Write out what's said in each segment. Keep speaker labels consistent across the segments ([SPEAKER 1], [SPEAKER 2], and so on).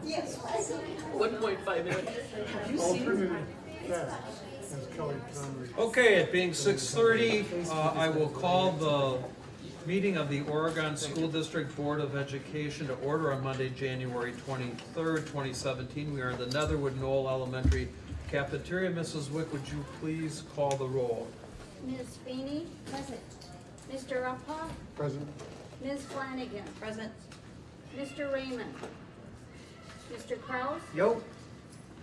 [SPEAKER 1] Yes.
[SPEAKER 2] 1.5 minutes. Have you seen?
[SPEAKER 3] Okay, it being 6:30, I will call the meeting of the Oregon School District Board of Education to order on Monday, January 23rd, 2017. We are in the Netherwood Knoll Elementary cafeteria. Mrs. Wick, would you please call the roll?
[SPEAKER 1] Ms. Feeney? Present. Mr. Uphoff?
[SPEAKER 4] Present.
[SPEAKER 1] Ms. Flanagan?
[SPEAKER 2] Present.
[SPEAKER 1] Mr. Raymond? Mr. Kraus?
[SPEAKER 3] Yo.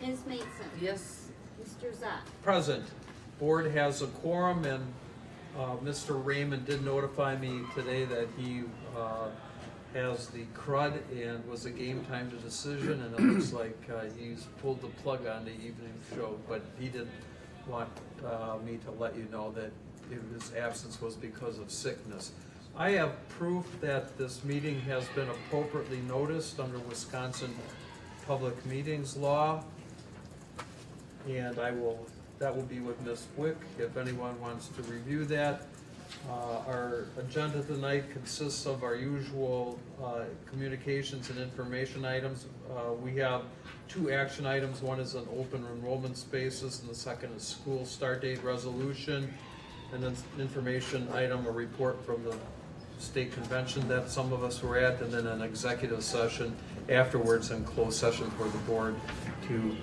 [SPEAKER 1] Ms. Mason?
[SPEAKER 2] Yes.
[SPEAKER 1] Mr. Zott?
[SPEAKER 3] Present. Board has a quorum, and Mr. Raymond did notify me today that he has the crud and was a game time decision, and it looks like he's pulled the plug on the evening show, but he did want me to let you know that his absence was because of sickness. I have proof that this meeting has been appropriately noticed under Wisconsin Public Meetings Law, and that will be with Ms. Wick if anyone wants to review that. Our agenda tonight consists of our usual communications and information items. We have two action items. One is an open enrollment spaces, and the second is school start date resolution. And then information item, a report from the state convention that some of us were at, and then an executive session afterwards in closed session for the board to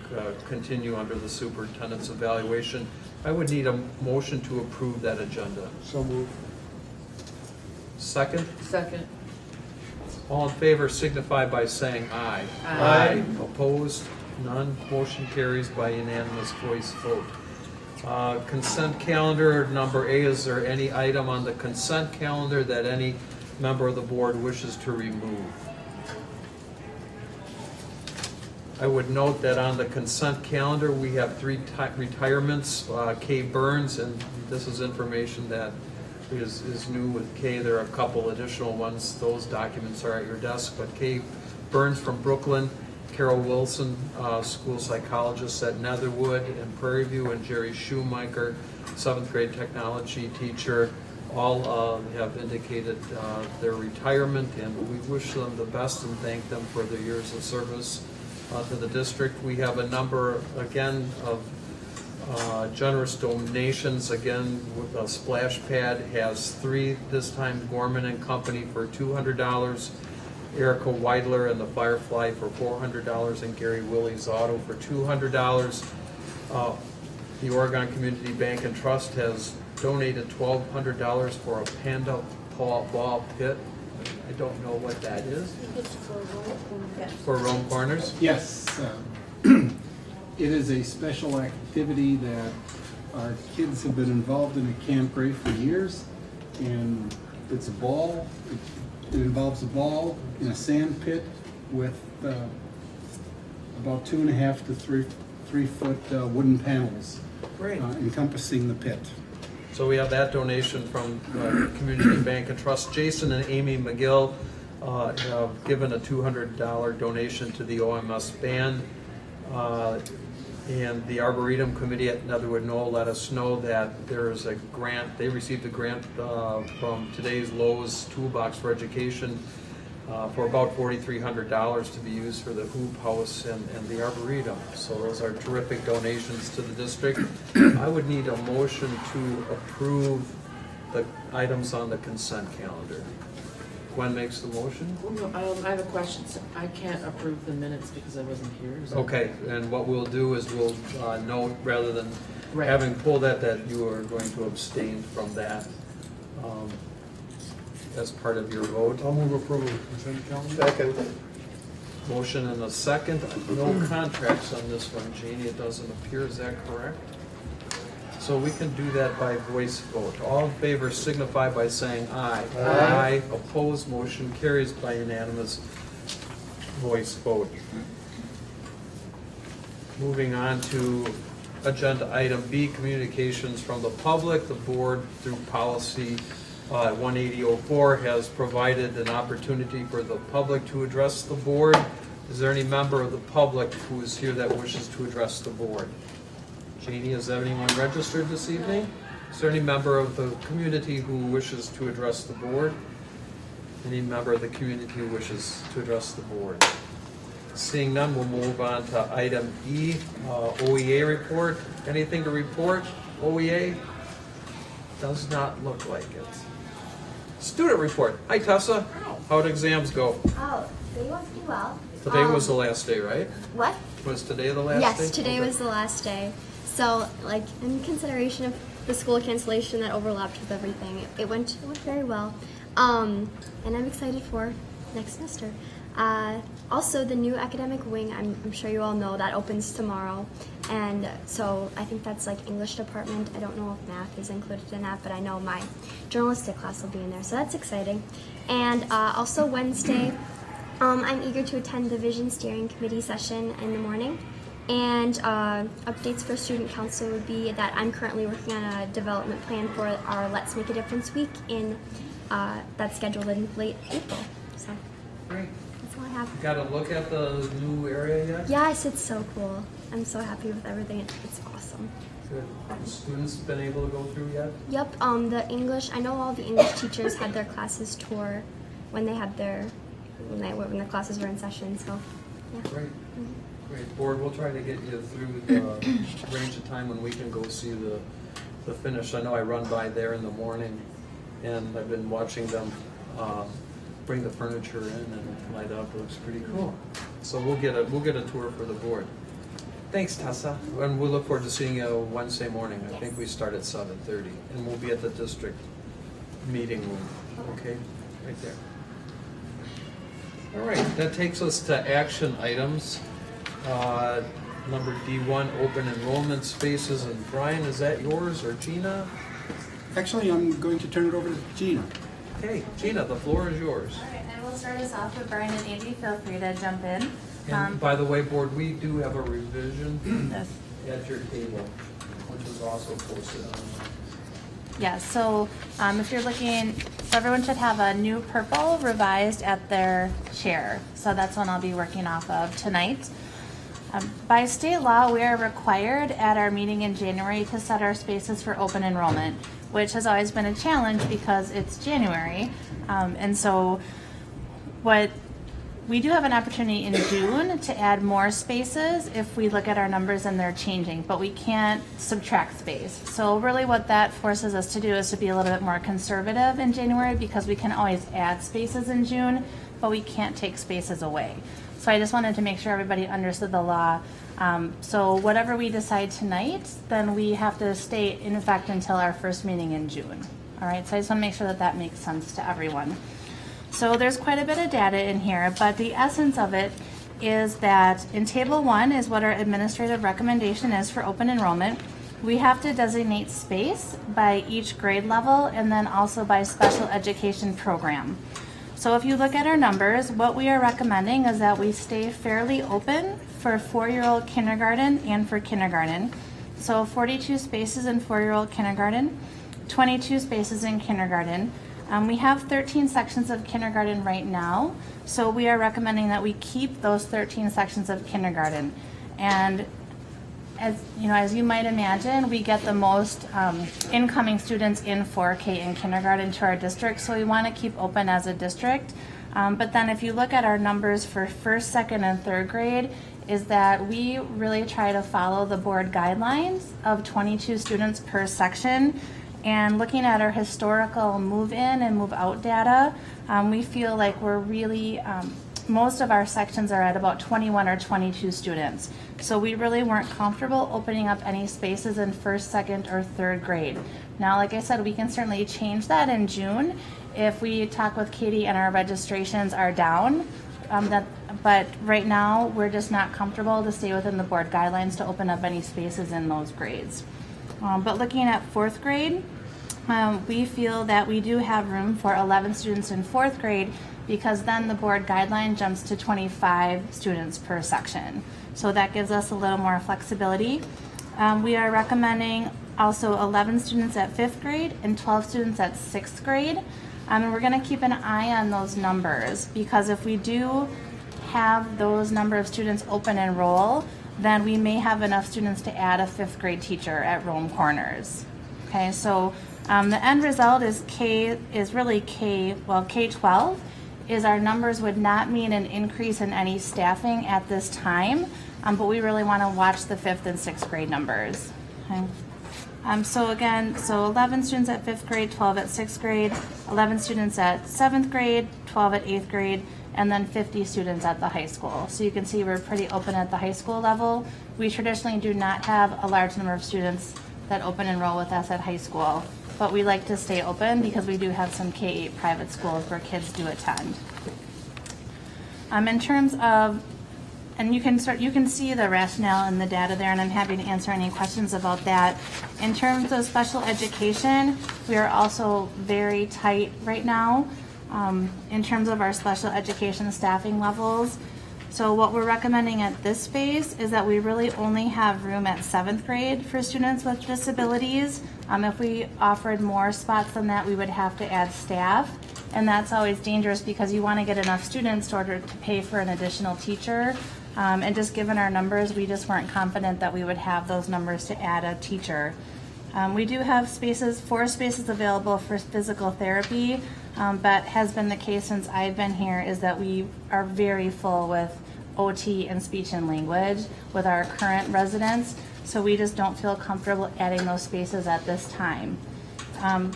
[SPEAKER 3] continue under the superintendent's evaluation. I would need a motion to approve that agenda.
[SPEAKER 4] So moved.
[SPEAKER 3] Second?
[SPEAKER 2] Second.
[SPEAKER 3] All in favor signify by saying aye.
[SPEAKER 2] Aye.
[SPEAKER 3] Opposed? None. Motion carries by unanimous voice vote. Consent calendar, number A, is there any item on the consent calendar that any member of the board wishes to remove? I would note that on the consent calendar, we have three retirements. Kay Burns, and this is information that is new with Kay. There are a couple additional ones. Those documents are at your desk, but Kay Burns from Brooklyn, Carol Wilson, school psychologist at Netherwood and Prairie View, and Jerry Shoemaker, 7th grade technology teacher, all have indicated their retirement, and we wish them the best and thank them for their years of service to the district. We have a number, again, of generous donations. Again, with a splash pad has 3 this time, Gorman and Company for $200, Erica Weidler and the Firefly for $400, and Gary Willie's Auto for $200. The Oregon Community Bank and Trust has donated $1,200 for a Panda ball pit. I don't know what that is. For Rome Corners?
[SPEAKER 4] Yes. It is a special activity that our kids have been involved in at Camp Gray for years, and it's a ball. It involves a ball in a sand pit with about 2.5 to 3 foot wooden panels encompassing the pit.
[SPEAKER 3] So we have that donation from Community Bank and Trust. Jason and Amy McGill have given a $200 donation to the OMS band. And the Arboretum Committee at Netherwood Knoll let us know that there is a grant. They received a grant from today's Lowe's Toolbox for Education for about $4,300 to be used for the hoop house and the Arboretum. So those are terrific donations to the district. I would need a motion to approve the items on the consent calendar. Gwen makes the motion.
[SPEAKER 2] I have a question. So I can't approve the minutes because I wasn't here. Is that-
[SPEAKER 3] Okay, and what we'll do is we'll note, rather than
[SPEAKER 2] Right.
[SPEAKER 3] having pulled that you are going to abstain from that as part of your vote.
[SPEAKER 4] I'll move approval of consent calendar.
[SPEAKER 5] Second.
[SPEAKER 3] Motion and a second. No contracts on this one, Jeannie, it doesn't appear. Is that correct? So we can do that by voice vote. All in favor signify by saying aye.
[SPEAKER 5] Aye.
[SPEAKER 3] Opposed, motion carries by unanimous voice vote. Moving on to agenda item B, communications from the public. The board, through policy 18004, has provided an opportunity for the public to address the board. Is there any member of the public who is here that wishes to address the board? Janie, is there anyone registered this evening? Is there any member of the community who wishes to address the board? Any member of the community who wishes to address the board? Seeing none, we'll move on to item E, OEA report. Anything to report, OEA? Does not look like it. Student report. Hi, Tessa.
[SPEAKER 5] Hi.
[SPEAKER 3] How'd exams go?
[SPEAKER 5] Oh, they went pretty well.
[SPEAKER 3] Today was the last day, right?
[SPEAKER 5] What?
[SPEAKER 3] Was today the last day?
[SPEAKER 5] Yes, today
[SPEAKER 3] Okay.
[SPEAKER 5] was the last day. So, like, in consideration of the school cancellation that overlapped with everything, it went very well. And I'm excited for next semester. Also, the new academic wing, I'm sure you all know, that opens tomorrow. And so I think that's like English department. I don't know if math is included in that, but I know my journalistic class will be in there. So that's exciting. And also Wednesday, I'm eager to attend the Vision Steering Committee session in the morning. And updates for Student Council would be that I'm currently working on a development plan for our Let's Make a Difference week that's scheduled in late April. So
[SPEAKER 3] Great.
[SPEAKER 5] that's all I have.
[SPEAKER 3] Got to look at the new area yet?
[SPEAKER 5] Yes, it's so cool. I'm so happy with everything. It's awesome.
[SPEAKER 3] Good. Students been able to go through yet?
[SPEAKER 5] Yep. The English. I know all the English teachers had their classes tour when they had when the classes were in session. So, yeah.
[SPEAKER 3] Great. Great. Board, we'll try to get you through the range of time when we can go see the finish. I know I run by there in the morning, and I've been watching them bring the furniture in and light up. It looks pretty cool. So we'll get a tour for the board. Thanks, Tessa. And we look forward to seeing you Wednesday morning. I think we start at 7:30, and we'll be at the district meeting room. Okay, right there. All right, that takes us to action items. Number D1, open enrollment spaces. And Brian, is that yours or Gina?
[SPEAKER 4] Actually, I'm going to turn it over to Gina.
[SPEAKER 3] Okay, Gina, the floor is yours.
[SPEAKER 6] All right, I will start us off with Brian and Andy. Feel free to jump in.
[SPEAKER 3] And by the way, board, we do have a revision
[SPEAKER 6] Yes.
[SPEAKER 3] at your table, which is also posted on.
[SPEAKER 6] Yeah, so if you're looking, so everyone should have a new purple revised at their chair. So that's one I'll be working off of tonight. By state law, we are required at our meeting in January to set our spaces for open enrollment, which has always been a challenge because it's January. And so we do have an opportunity in June to add more spaces if we look at our numbers and they're changing, but we can't subtract space. So really what that forces us to do is to be a little bit more conservative in January because we can always add spaces in June, but we can't take spaces away. So I just wanted to make sure everybody understood the law. So whatever we decide tonight, then we have to stay in effect until our first meeting in June. All right, so I just want to make sure that that makes sense to everyone. So there's quite a bit of data in here, but the essence of it is that in Table 1 is what our administrative recommendation is for open enrollment. We have to designate space by each grade level and then also by special education program. So if you look at our numbers, what we are recommending is that we stay fairly open for 4-year-old kindergarten and for kindergarten. So 42 spaces in 4-year-old kindergarten, 22 spaces in kindergarten. We have 13 sections of kindergarten right now, so we are recommending that we keep those 13 sections of kindergarten. And as you might imagine, we get the most incoming students in 4K in kindergarten to our district, so we want to keep open as a district. But then if you look at our numbers for first, second, and third grade, is that we really try to follow the board guidelines of 22 students per section. And looking at our historical move-in and move-out data, we feel like we're really, most of our sections are at about 21 or 22 students. So we really weren't comfortable opening up any spaces in first, second, or third grade. Now, like I said, we can certainly change that in June if we talk with Katie and our registrations are down. But right now, we're just not comfortable to stay within the board guidelines to open up any spaces in those grades. But looking at fourth grade, we feel that we do have room for 11 students in fourth grade because then the board guideline jumps to 25 students per section. So that gives us a little more flexibility. We are recommending also 11 students at fifth grade and 12 students at sixth grade. And we're going to keep an eye on those numbers because if we do have those number of students open enroll, then we may have enough students to add a fifth grade teacher at Rome Corners. Okay, so the end result is K-12 is our numbers would not mean an increase in any staffing at this time, but we really want to watch the 5th and 6th grade numbers. Okay. So 11 students at 5th grade, 12 at 6th grade, 11 students at 7th grade, 12 at 8th grade, and then 50 students at the high school. So you can see we're pretty open at the high school level. We traditionally do not have a large number of students that open enroll with us at high school, but we like to stay open because we do have some K-8 private schools where kids do attend. In terms of, and you can see the rationale in the data there, and I'm happy to answer any questions about that. In terms of special education, we are also very tight right now in terms of our special education staffing levels. So what we're recommending at this phase is that we really only have room at 7th grade for students with disabilities. If we offered more spots than that, we would have to add staff. And that's always dangerous because you want to get enough students in order to pay for an additional teacher. And just given our numbers, we just weren't confident that we would have those numbers to add a teacher. We do have 4 spaces available for physical therapy, but has been the case since I've been here is that we are very full with OT and speech and language with our current residents, so we just don't feel comfortable adding those spaces at this time.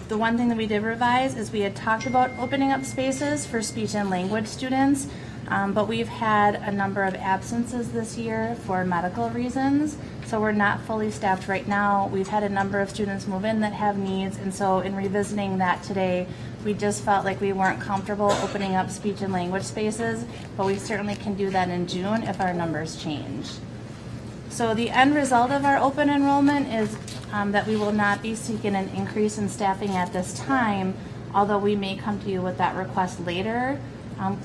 [SPEAKER 6] The one thing that we did revise is we had talked about opening up spaces for speech and language students, but we've had a number of absences this year for medical reasons, so we're not fully staffed right now. We've had a number of students move in that have needs, and so in revisiting that today, we just felt like we weren't comfortable opening up speech and language spaces, but we certainly can do that in June if our numbers change. So the end result of our open enrollment is that we will not be seeking an increase in staffing at this time, although we may come to you with that request later.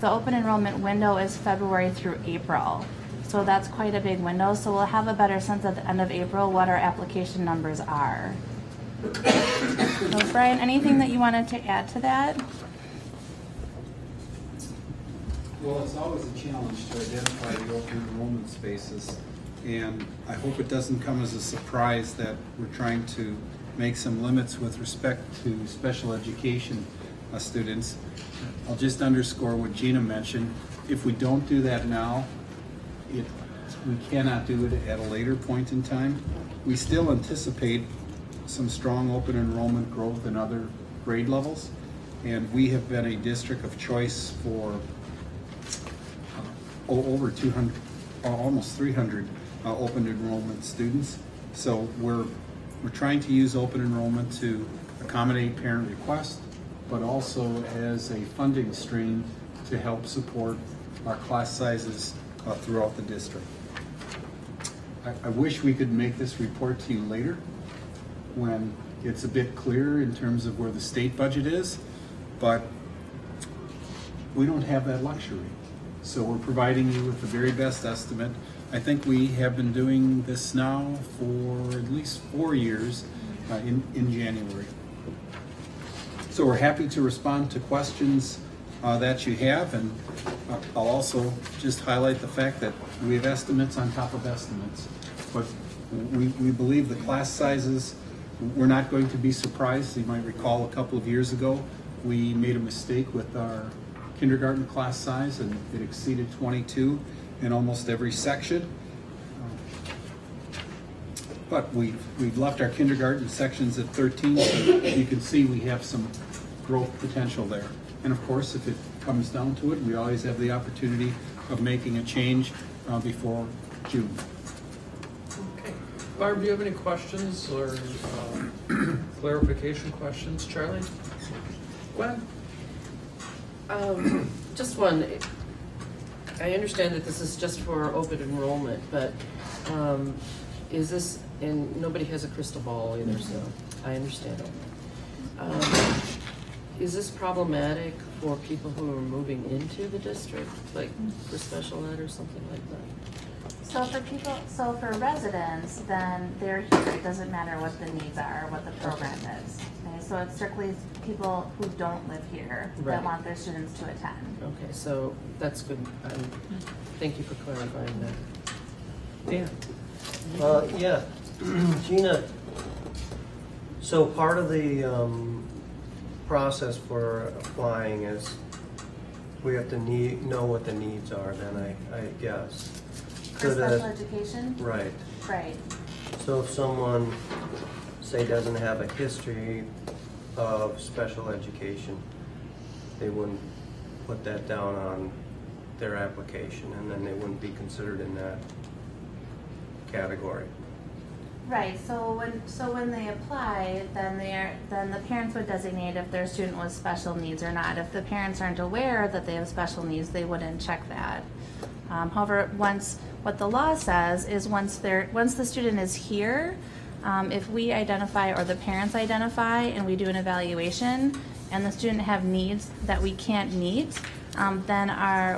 [SPEAKER 6] The open enrollment window is February through April. So that's quite a big window. So we'll have a better sense at the end of April what our application numbers are. So Brian, anything that you wanted to add to that?
[SPEAKER 4] Well, it's always a challenge to identify the open enrollment spaces, and I hope it doesn't come as a surprise that we're trying to make some limits with respect to special education students. I'll just underscore what Gina mentioned. If we don't do that now, we cannot do it at a later point in time. We still anticipate some strong open enrollment growth in other grade levels, and we have been a district of choice for over 200, almost 300 open enrollment students. So we're trying to use open enrollment to accommodate parent requests, but also as a funding stream to help support our class sizes throughout the district. I wish we could make this report to you later when it's a bit clearer in terms of where the state budget is, but we don't have that luxury. So we're providing you with the very best estimate. I think we have been doing this now for at least 4 years in January. So we're happy to respond to questions that you have, and I'll also just highlight the fact that we have estimates on top of estimates. But we believe the class sizes, we're not going to be surprised. You might recall a couple of years ago, we made a mistake with our kindergarten class size, and it exceeded 22 in almost every section. But we've left our kindergarten sections at 13, so you can see we have some growth potential there. And of course, if it comes down to it, we always have the opportunity of making a change before June.
[SPEAKER 3] Okay. Barb, do you have any questions or clarification questions? Charlie? Gwen?
[SPEAKER 2] Just one. I understand that this is just for open enrollment, but is this, and nobody has a crystal ball either, so I understand it. Is this problematic for people who are moving into the district, like for special ed or something like that?
[SPEAKER 6] So for residents, then they're here. It doesn't matter what the needs are, what the program is. Okay, so it's strictly people who don't live here
[SPEAKER 2] Right.
[SPEAKER 6] that want their students to attend.
[SPEAKER 2] Okay, so that's good. Thank you for clarifying that.
[SPEAKER 3] Dan?
[SPEAKER 7] Yeah, Gina So part of the process for applying is we have to know what the needs are then, I guess.
[SPEAKER 6] For
[SPEAKER 7] Could
[SPEAKER 6] special
[SPEAKER 7] a-
[SPEAKER 6] education?
[SPEAKER 7] Right.
[SPEAKER 6] Right.
[SPEAKER 7] So if someone, say, doesn't have a history of special education, they wouldn't put that down on their application, and then they wouldn't be considered in that category.
[SPEAKER 6] Right, so when they apply, then the parents would designate if their student was special needs or not. If the parents aren't aware that they have special needs, they wouldn't check that. However, what the law says is once the student is here, if we identify or the parents identify and we do an evaluation and the student have needs that we can't meet, then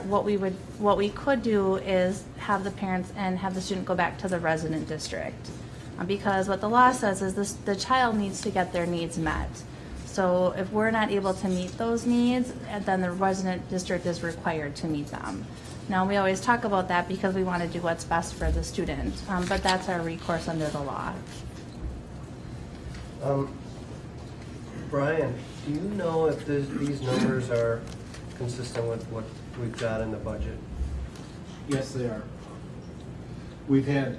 [SPEAKER 6] what we could do is have the parents and have the student go back to the resident district. Because what the law says is the child needs to get their needs met. So if we're not able to meet those needs, then the resident district is required to meet them. Now, we always talk about that because we want to do what's best for the student, but that's our recourse under the law.
[SPEAKER 7] Brian, do you know if these numbers are consistent with what we've got in the budget?
[SPEAKER 4] Yes, they are. We've had,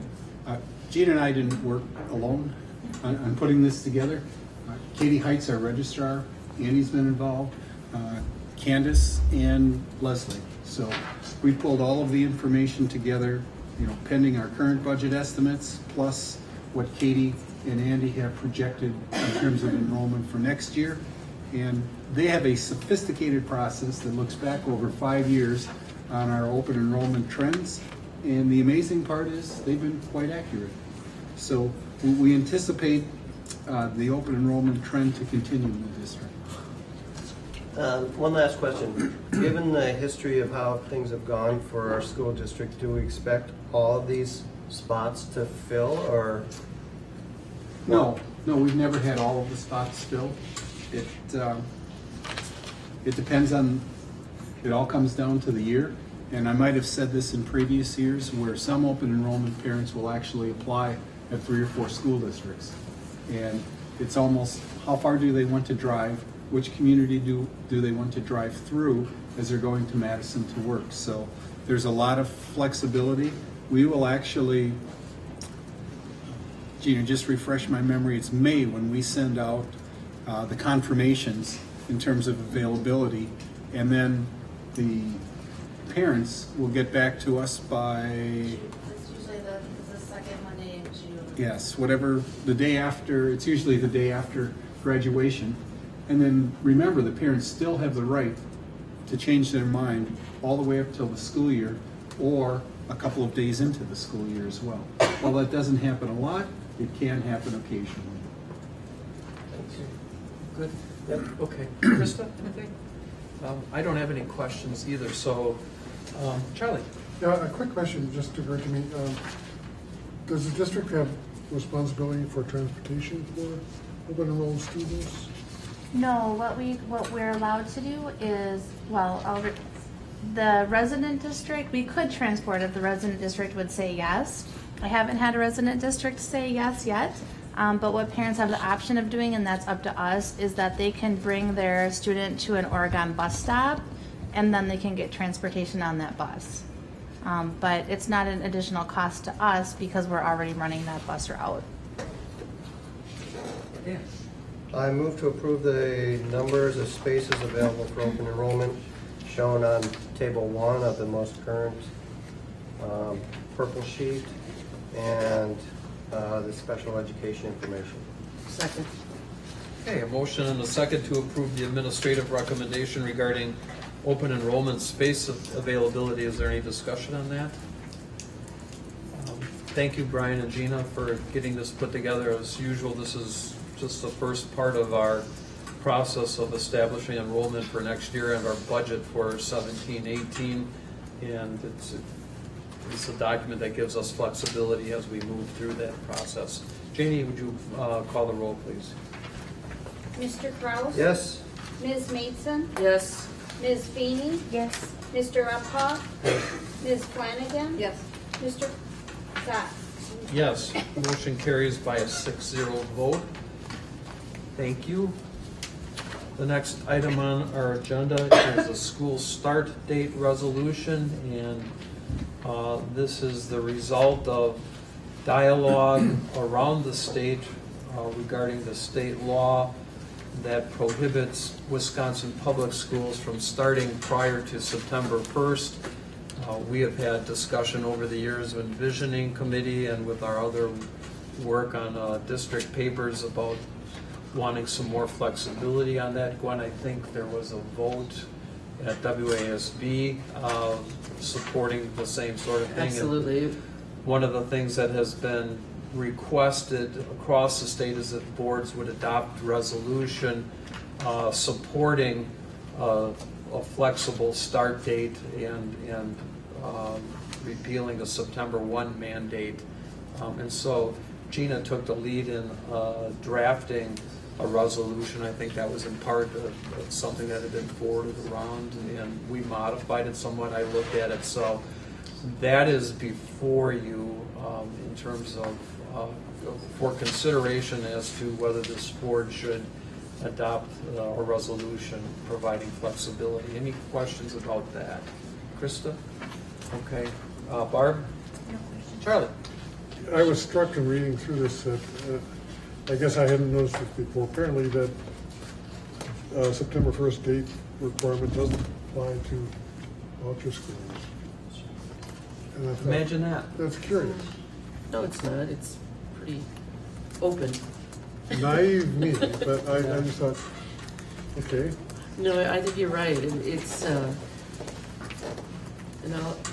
[SPEAKER 4] Gina and I didn't work alone on putting this together. Katie Heights, our registrar, Andy's been involved, Candace and Leslie. So we pulled all of the information together, pending our current budget estimates, plus what Katie and Andy have projected in terms of enrollment for next year. And they have a sophisticated process that looks back over 5 years on our open enrollment trends. And the amazing part is they've been quite accurate. So we anticipate the open enrollment trend to continue in the district.
[SPEAKER 7] One last question. Given the history of how things have gone for our school district, do we expect all of these spots to fill, or?
[SPEAKER 4] No, we've never had all of the spots filled. It depends on, it all comes down to the year. And I might have said this in previous years where some open enrollment parents will actually apply at 3 or 4 school districts. And it's almost, how far do they want to drive? Which community do they want to drive through as they're going to Madison to work? So there's a lot of flexibility. We will actually, Gina, just refresh my memory, it's May when we send out the confirmations in terms of availability, and then the parents will get back to us by,
[SPEAKER 6] It's usually the second Monday in June.
[SPEAKER 4] yes, whatever, the day after, it's usually the day after graduation. And then remember, the parents still have the right to change their mind all the way up till the school year or a couple of days into the school year as well. While that doesn't happen a lot, it can happen occasionally.
[SPEAKER 3] Good. Yep. Okay. Krista, anything? I don't have any questions either, so, Charlie?
[SPEAKER 8] Yeah, a quick question just occurred to me. Does the district have responsibility for transportation for open enrolled students?
[SPEAKER 6] No, what we're allowed to do is, the resident district, we could transport if the resident district would say yes. I haven't had a resident district say yes yet, but what parents have the option of doing, and that's up to us, is that they can bring their student to an Oregon bus stop, and then they can get transportation on that bus. But it's not an additional cost to us because we're already running that bus route.
[SPEAKER 3] Yeah.
[SPEAKER 7] I move to approve the numbers of spaces available for open enrollment shown on table 1 of the most current purple sheet, and the special education information.
[SPEAKER 2] Second.
[SPEAKER 3] Okay, a motion and a second to approve the administrative recommendation regarding open enrollment space availability. Is there any discussion on that? Thank you, Brian and Gina, for getting this put together. As usual, this is just the first part of our process of establishing enrollment for next year and our budget for 17-18. And it's a document that gives us flexibility as we move through that process. Janie, would you call the roll, please?
[SPEAKER 1] Mr. Kraus?
[SPEAKER 7] Yes?
[SPEAKER 1] Ms. Maidson?
[SPEAKER 2] Yes.
[SPEAKER 1] Ms. Feeney?
[SPEAKER 5] Yes.
[SPEAKER 1] Mr. Uphoff? Ms. Flanagan?
[SPEAKER 2] Yes.
[SPEAKER 1] Mr. Zak?
[SPEAKER 3] Yes, motion carries by a 6-0 vote. Thank you. The next item on our agenda is a school start date resolution, and this is the result of dialogue around the state regarding the state law that prohibits Wisconsin public schools from starting prior to September 1st. We have had discussion over the years with Visioning Committee and with our other work on district papers about wanting some more flexibility on that. Gwen, I think there was a vote at WASB supporting the same sort of thing.
[SPEAKER 2] Absolutely.
[SPEAKER 3] And one of the things that has been requested across the state is that boards would adopt resolution supporting a flexible start date and repealing the September 1 mandate. And so Gina took the lead in drafting a resolution. I think that was in part of something that had been forwarded around, and we modified it somewhat. I looked at it. So that is before you in terms of for consideration as to whether this board should adopt a resolution providing flexibility. Any questions about that? Krista? Okay. Barb? Charlie?
[SPEAKER 8] I was struck in reading through this that, I guess I hadn't noticed this before, apparently that September 1st date requirement doesn't apply to voucher schools. And I thought,
[SPEAKER 3] Imagine that.
[SPEAKER 8] that's curious.
[SPEAKER 2] No, it's not. It's pretty open.
[SPEAKER 8] Naive me, but I just thought, okay.
[SPEAKER 2] No, I think you're right. It's, and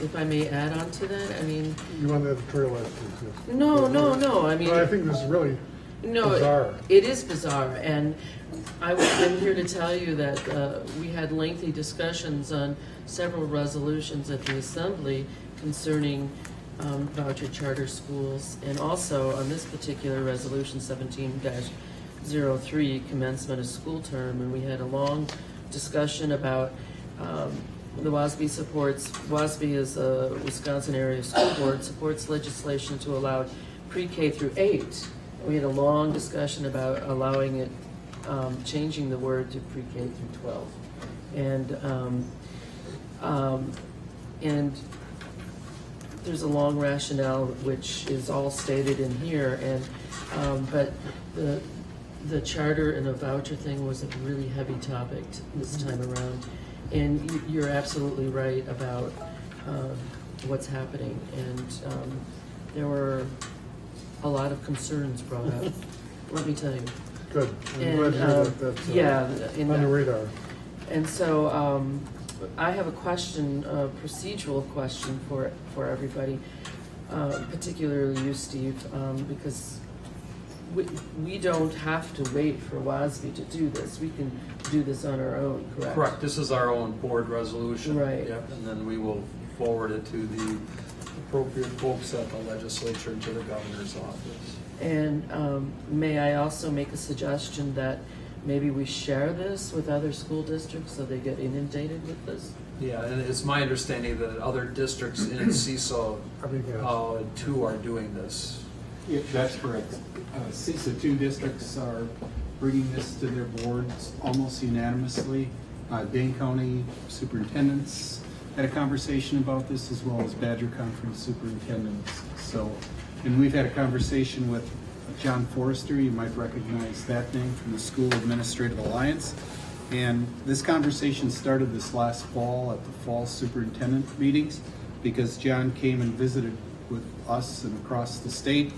[SPEAKER 2] if I may add on to that, I mean,
[SPEAKER 8] You want to editorialize things, yes.
[SPEAKER 2] no. I mean,
[SPEAKER 8] No, I think this is really
[SPEAKER 2] no,
[SPEAKER 8] bizarre.
[SPEAKER 2] it is bizarre, and I'm here to tell you that we had lengthy discussions on several resolutions at the Assembly concerning voucher charter schools, and also on this particular resolution 17-03, commencement of school term, and we had a long discussion about the WASB is a Wisconsin area school board, supports legislation to allow pre-K through 8. We had a long discussion about allowing it, changing the word to pre-K through 12. And there's a long rationale which is all stated in here, and but the charter and a voucher thing was a really heavy topic this time around. And you're absolutely right about what's happening, and there were a lot of concerns brought up. Let me tell you.
[SPEAKER 8] Good. I'm
[SPEAKER 2] And,
[SPEAKER 8] glad to hear that that's on the radar.
[SPEAKER 2] And so I have a question, a procedural question for everybody, particularly you, Steve, because we don't have to wait for WASB to do this. We can do this on our own, correct?
[SPEAKER 3] Correct. This is our own board resolution.
[SPEAKER 2] Right.
[SPEAKER 3] Yep. And then we will forward it to the appropriate folks at the legislature and to the governor's office.
[SPEAKER 2] And may I also make a suggestion that maybe we share this with other school districts so they get inundated with this?
[SPEAKER 3] Yeah, and it's my understanding that other districts in CISA too are doing this.
[SPEAKER 4] Yeah, that's correct. CISA 2 districts are bringing this to their boards almost unanimously. Dane County superintendents had a conversation about this, as well as Badger Conference superintendents. So, and we've had a conversation with John Forrester. You might recognize that name from the School Administrative Alliance. And this conversation started this last fall at the fall superintendent meetings, because John came and visited with us and across the state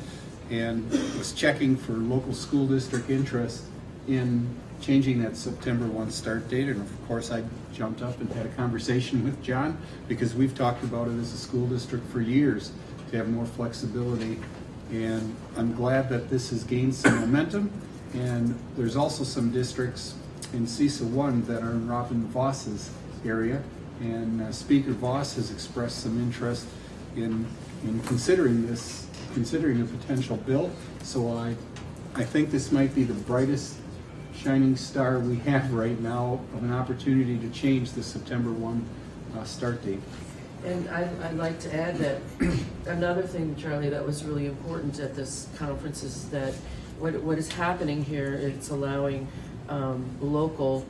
[SPEAKER 4] and was checking for local school district interest in changing that September 1 start date. And of course, I jumped up and had a conversation with John, because we've talked about it as a school district for years to have more flexibility. And I'm glad that this has gained some momentum. And there's also some districts in CISA 1 that are in Robin Voss's area. And Speaker Voss has expressed some interest in considering a potential bill. So I think this might be the brightest shining star we have right now of an opportunity to change the September 1 start date.
[SPEAKER 2] And I'd like to add that another thing, Charlie, that was really important at this conference is that what is happening here, it's allowing local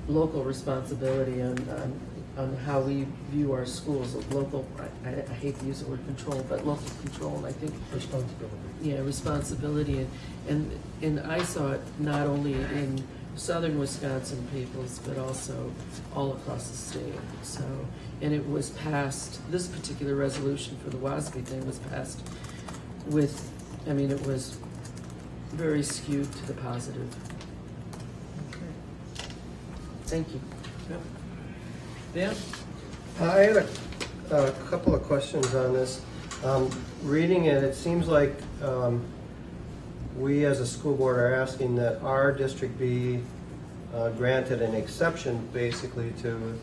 [SPEAKER 2] responsibility on how we view our schools, local, I hate to use the word control, but local control, and I think,
[SPEAKER 8] Responsibility.
[SPEAKER 2] yeah, responsibility, and I saw it not only in southern Wisconsin peoples, but also all across the state, so, and it was passed, this particular resolution for the WASB thing was passed with, I mean, it was very skewed to the positive. Thank you.
[SPEAKER 3] Dan?
[SPEAKER 7] I had a couple of questions on this. Reading it, it seems like we as a school board are asking that our district be granted an exception basically to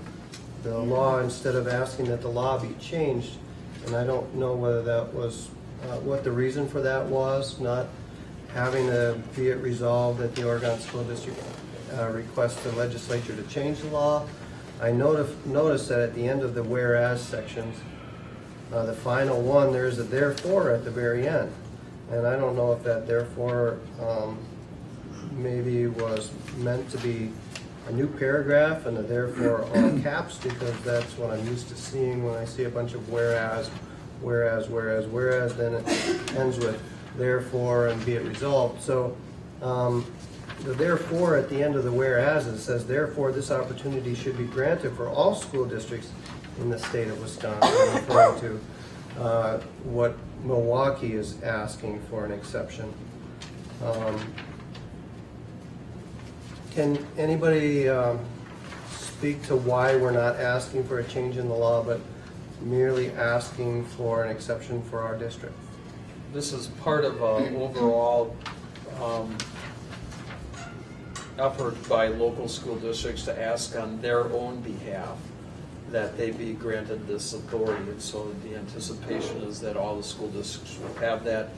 [SPEAKER 7] the law instead of asking that the law be changed. And I don't know whether that was, what the reason for that was, not having to be it resolved that the Oregon School District request the legislature to change the law. I noticed that at the end of the whereas sections, the final one, there's a therefore at the very end. And I don't know if that therefore maybe was meant to be a new paragraph and a therefore all caps, because that's what I'm used to seeing when I see a bunch of whereas, then it ends with therefore and be it resolved. So the therefore at the end of the whereas, it says, therefore this opportunity should be granted for all school districts in the state of Wisconsin, referring to what Milwaukee is asking for an exception. Can anybody speak to why we're not asking for a change in the law, but merely asking for an exception for our district?
[SPEAKER 3] This is part of an overall effort by local school districts to ask on their own behalf that they be granted this authority. And so the anticipation is that all the school districts will have that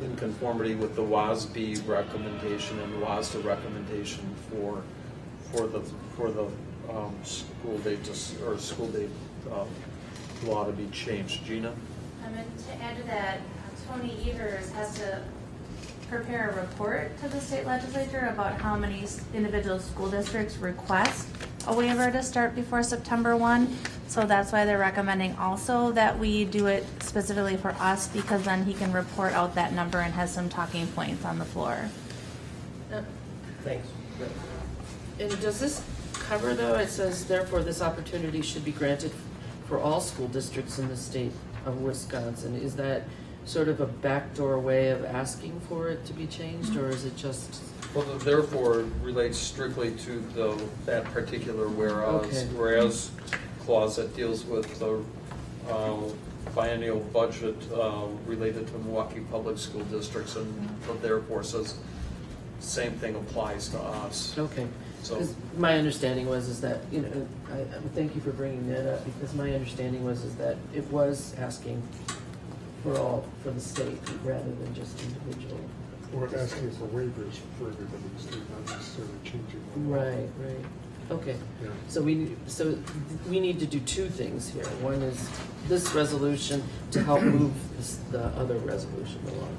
[SPEAKER 3] in conformity with the WASB recommendation and the WASDA recommendation for the school day law to be changed. Gina?
[SPEAKER 6] And to add to that, Tony Evers has to prepare a report to the state legislature about how many individual school districts request a waiver to start before September 1. So that's why they're recommending also that we do it specifically for us, because then he can report out that number and has some talking points on the floor.
[SPEAKER 7] Thanks.
[SPEAKER 2] And does this cover, though, it says, therefore, this opportunity should be granted for all school districts in the state of Wisconsin. Is that sort of a backdoor way of asking for it to be changed, or is it just?
[SPEAKER 3] Well, the therefore relates strictly to that particular
[SPEAKER 2] Okay.
[SPEAKER 3] whereas clause that deals with the biennial budget related to Milwaukee Public School Districts, and the therefore says same thing applies to us.
[SPEAKER 2] Okay.
[SPEAKER 3] So
[SPEAKER 2] 'Cause my understanding was that, you know, I thank you for bringing that up, because my understanding was that it was asking for the state rather than just individual.
[SPEAKER 8] We're asking for waivers for everybody in the state, not necessarily changing the law.
[SPEAKER 2] Right. Okay.
[SPEAKER 8] Yeah.
[SPEAKER 2] So we need to do two things here. One is this resolution to help move the other resolution along.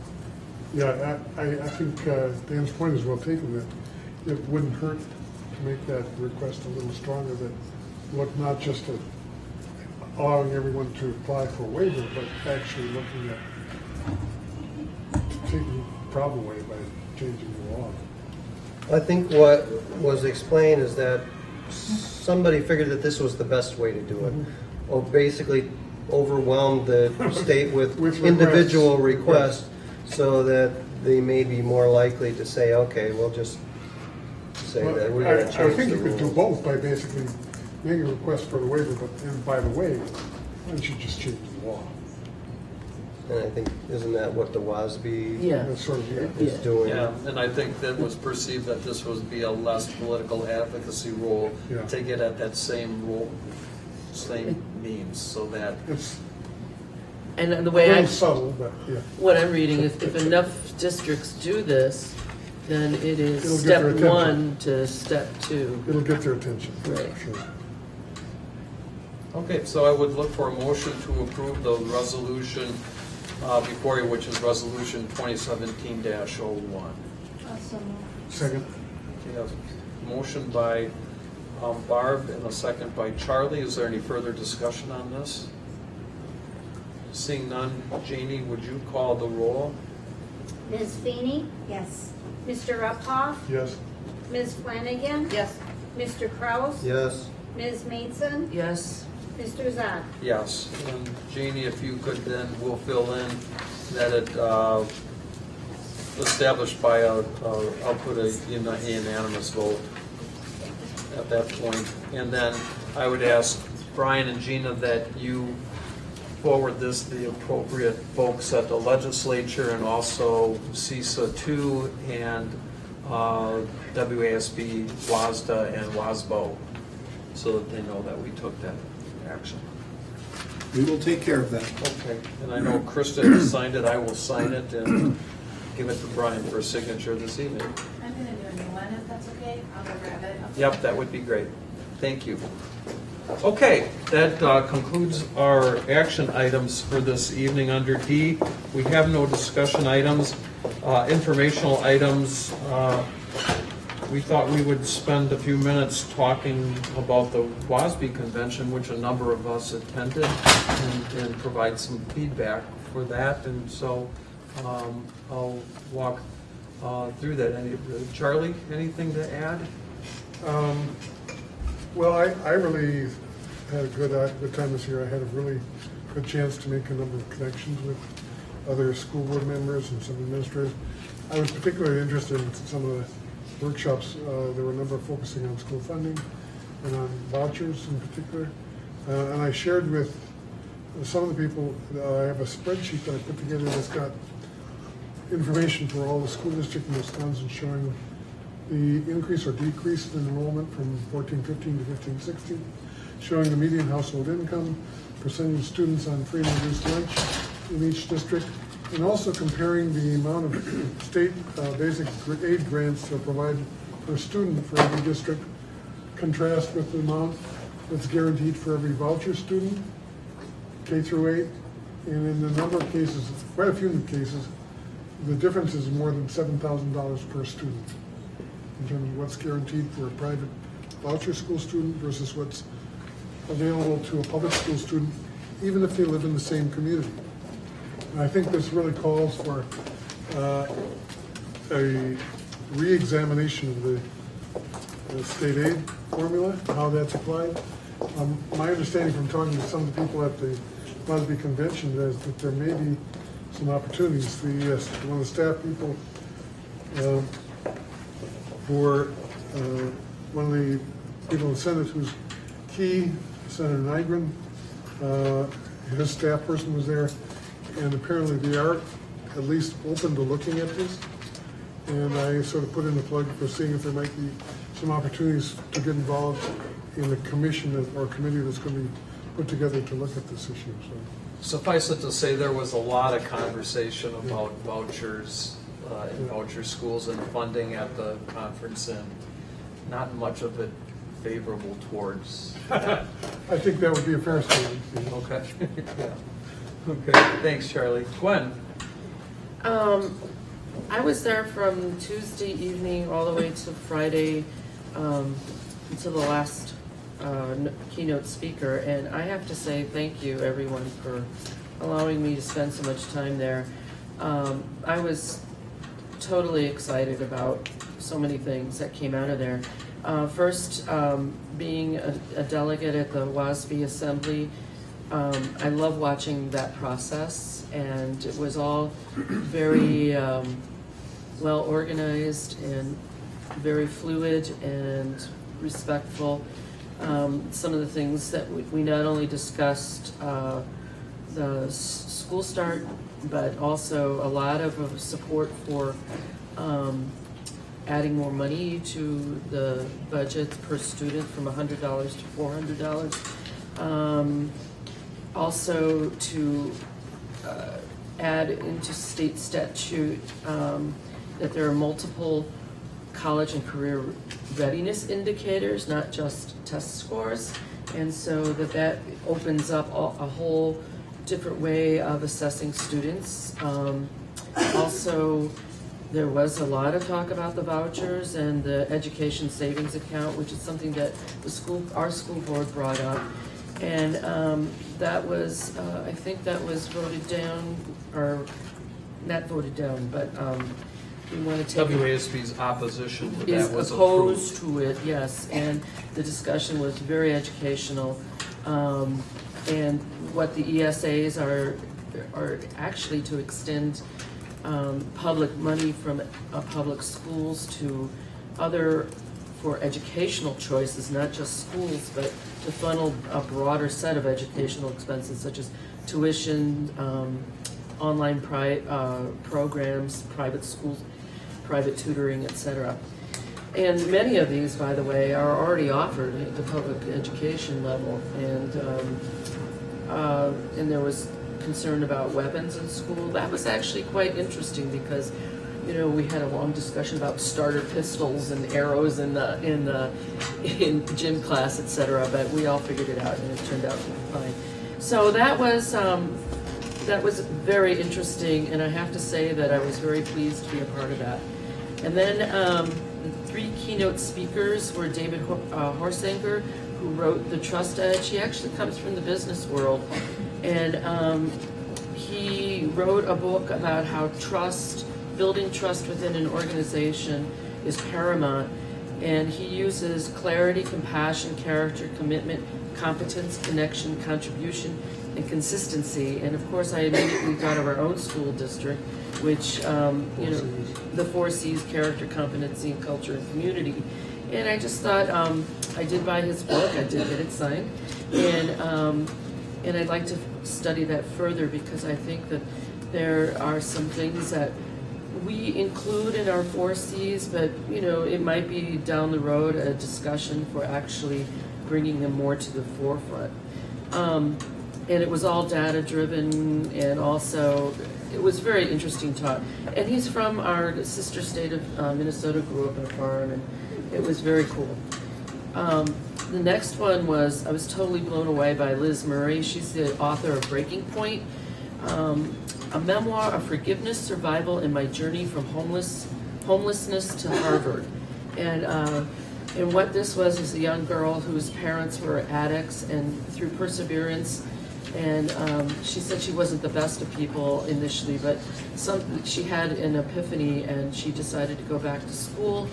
[SPEAKER 8] Yeah, I think Dan's point is well taken, that it wouldn't hurt to make that request a little stronger, that look not just at allowing everyone to apply for a waiver, but actually looking at taking the problem away by changing the law.
[SPEAKER 7] I think what was explained is that somebody figured that this was the best way to do it. Or basically overwhelmed the state with
[SPEAKER 8] With
[SPEAKER 7] individual
[SPEAKER 8] requests.
[SPEAKER 7] requests so that they may be more likely to say, okay, we'll just say that we're going to
[SPEAKER 8] I
[SPEAKER 7] change
[SPEAKER 8] think
[SPEAKER 7] the
[SPEAKER 8] you could do
[SPEAKER 7] rules.
[SPEAKER 8] both by basically making a request for the waiver, but, and by the way, why don't you just change the law?
[SPEAKER 7] And I think, isn't that what the WASB
[SPEAKER 2] Yeah.
[SPEAKER 8] That's sort of, yeah.
[SPEAKER 7] is doing?
[SPEAKER 3] yeah, and I think that was perceived that this would be a less political advocacy role
[SPEAKER 8] Yeah.
[SPEAKER 3] to get at that same role, same means, so that
[SPEAKER 8] It's
[SPEAKER 2] And the
[SPEAKER 8] a
[SPEAKER 2] way
[SPEAKER 8] little subtle, but yeah.
[SPEAKER 2] what I'm reading is, if enough districts do this, then it is
[SPEAKER 8] It'll get
[SPEAKER 2] step
[SPEAKER 8] their attention.
[SPEAKER 2] 1 to step 2.
[SPEAKER 8] It'll get their attention, for
[SPEAKER 2] Right.
[SPEAKER 8] sure.
[SPEAKER 3] Okay, so I would look for a motion to approve the resolution before you, which is Resolution 2017-01.
[SPEAKER 8] Second.
[SPEAKER 3] Okay, a motion by Barb and a second by Charlie. Is there any further discussion on this? Seeing none, Janie, would you call the roll?
[SPEAKER 1] Ms. Feeney?
[SPEAKER 9] Yes.
[SPEAKER 1] Mr. Uphoff?
[SPEAKER 8] Yes.
[SPEAKER 1] Ms. Flanagan?
[SPEAKER 9] Yes.
[SPEAKER 1] Mr. Kraus?
[SPEAKER 7] Yes.
[SPEAKER 1] Ms. Maidson?
[SPEAKER 2] Yes,
[SPEAKER 1] Mr. Zak?
[SPEAKER 3] Yes. And Janie, if you could then, we'll fill in that it established by I'll put a unanimous vote at that point. And then I would ask Brian and Gina that you forward this to the appropriate folks at the legislature and also CISA 2 and WASB, WASDA, and WASBO, so that they know that we took that action.
[SPEAKER 4] We will take care of that.
[SPEAKER 3] Okay, and I know Krista has signed it, I will sign it and give it to Brian for a signature this evening.
[SPEAKER 6] I'm gonna do a new one if that's okay. I'll go grab it.
[SPEAKER 3] Yep, that would be great. Thank you. Okay, that concludes our action items for this evening. Under D, we have no discussion items. Informational items, we thought we would spend a few minutes talking about the WASB convention, which a number of us attended, and provide some feedback for that. And so I'll walk through that. Charlie, anything to add?
[SPEAKER 8] Well, I really had a good time this year. I had a really good chance to make a number of connections with other school board members and some administrators. I was particularly interested in some of the workshops. There were a number focusing on school funding and on vouchers in particular. And I shared with some of the people, I have a spreadsheet that I put together that's got information for all the school districts in Wisconsin showing the increase or decrease in enrollment from 14-15 to 15-16, showing the median household income, percentage of students on free and reduced lunch in each district, and also comparing the amount of state basic aid grants that are provided per student for every district, contrast with the amount that's guaranteed for every voucher student, K through 8, and in a number of cases, quite a few cases, the difference is more than $7,000 per student in terms of what's guaranteed for a private voucher school student versus what's available to a public school student, even if they live in the same community. And I think this really calls for a re-examination of the state aid formula, how that's applied. My understanding from talking to some of the people at the WASB convention is that there may be some opportunities. One of the staff people for one of the people in the Senate who's key, Senator Nygren, his staff person was there, and apparently they are at least open to looking at this. And I sort of put in the plug for seeing if there might be some opportunities to get involved in the commission or committee that's going to be put together to look at this issue. So.
[SPEAKER 3] Suffice it to say, there was a lot of conversation about vouchers and voucher schools and funding at the conference, and not much of it favorable towards that.
[SPEAKER 8] I think that would be a fair statement.
[SPEAKER 3] Okay. Yeah. Okay, thanks, Charlie. Gwen?
[SPEAKER 2] I was there from Tuesday evening all the way to Friday until the last keynote speaker, and I have to say thank you everyone for allowing me to spend so much time there. I was totally excited about so many things that came out of there. First, being a delegate at the WASB Assembly, I love watching that process, and it was all very well organized and very fluid and respectful. Some of the things that we not only discussed the school start, but also a lot of support for adding more money to the budget per student from $100 to $400. Also to add into state statute that there are multiple college and career readiness indicators, not just test scores. And so that opens up a whole different way of assessing students. Also, there was a lot of talk about the vouchers and the education savings account, which is something that our school board brought up. And that was, I think that was voted down, or not voted down, but we want to take.
[SPEAKER 3] WASB's opposition to that
[SPEAKER 2] Is
[SPEAKER 3] was
[SPEAKER 2] opposed
[SPEAKER 3] approved.
[SPEAKER 2] to it, yes, and the discussion was very educational. And what the ESAs are actually to extend public money from public schools to other, for educational choices, not just schools, but to funnel a broader set of educational expenses such as tuition, online programs, private schools, private tutoring, etc. And many of these, by the way, are already offered at the public education level. And there was concern about weapons in school. That was actually quite interesting because, you know, we had a long discussion about starter pistols and arrows in gym class, etc. But we all figured it out, and it turned out fine. So that was very interesting, and I have to say that I was very pleased to be a part of that. And then the three keynote speakers were David Horsanger, who wrote The Trust Edge. He actually comes from the business world, and he wrote a book about how building trust within an organization is paramount, and he uses clarity, compassion, character, commitment, competence, connection, contribution, and consistency. And of course, I immediately thought of our own school district, which, the 4 C's: character, competency, and culture, and community. And I just thought, I did buy his book, I did get it signed, and I'd like to study that further because I think that there are some things that we include in our 4 C's, but it might be down the road a discussion for actually bringing them more to the forefront. And it was all data driven, and also it was very interesting talk. And he's from our sister state of Minnesota, grew up on a farm, and it was very cool. The next one I was totally blown away by Liz Murray. She's the author of Breaking Point, a memoir of forgiveness, survival, and my journey from homelessness to Harvard. And what this was is a young girl whose parents were addicts, and through perseverance, and she said she wasn't the best of people initially, but she had an epiphany, and she decided to go back to school,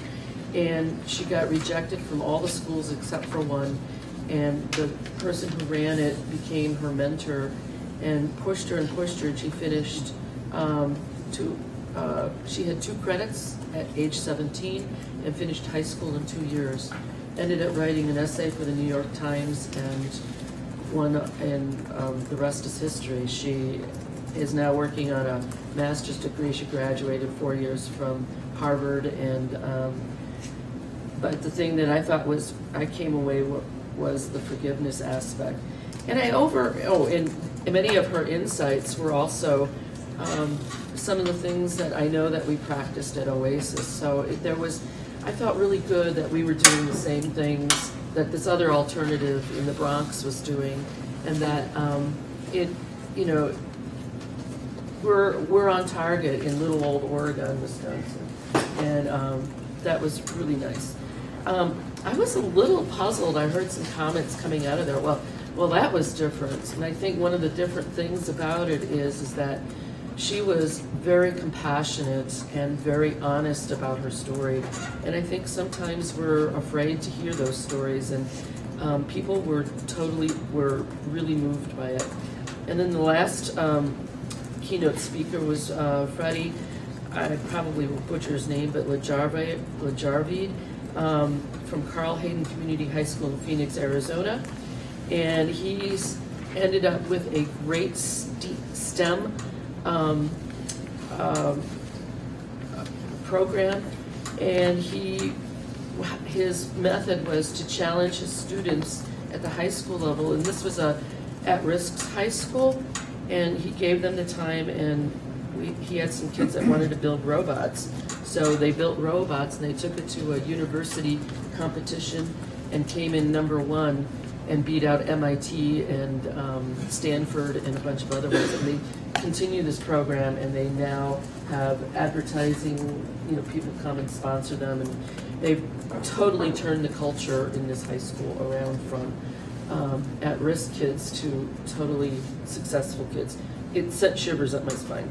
[SPEAKER 2] and she got rejected from all the schools except for one, and the person who ran it became her mentor and pushed her, and she finished she had 2 credits at age 17 and finished high school in 2 years. Ended up writing an essay for the New York Times and won, and the rest is history. She is now working on a master's degree. She graduated 4 years from Harvard, and but the thing that I thought I came away was the forgiveness aspect. And and many of her insights were also some of the things that I know that we practiced at Oasis. So I felt really good that we were doing the same things that this other alternative in the Bronx was doing, and that we're on target in little old Oregon, Wisconsin, and that was really nice. I was a little puzzled. I heard some comments coming out of there. Well, that was different, and I think one of the different things about it is that she was very compassionate and very honest about her story, and I think sometimes we're afraid to hear those stories, and people were really moved by it. And then the last keynote speaker was Freddie, I probably will butcher his name, but Lajarvid, from Carl Hayden Community High School in Phoenix, Arizona. And he's ended up with a great STEM program, and his method was to challenge his students at the high school level, and this was a at-risk high school, and he gave them the time, and he had some kids that wanted to build robots, so they built robots, and they took it to a university competition and came in #1, and beat out MIT and Stanford and a bunch of other ones. And they continue this program, and they now have advertising, people come and sponsor them, and they've totally turned the culture in this high school around from at-risk kids to totally successful kids. It sent shivers up my spine.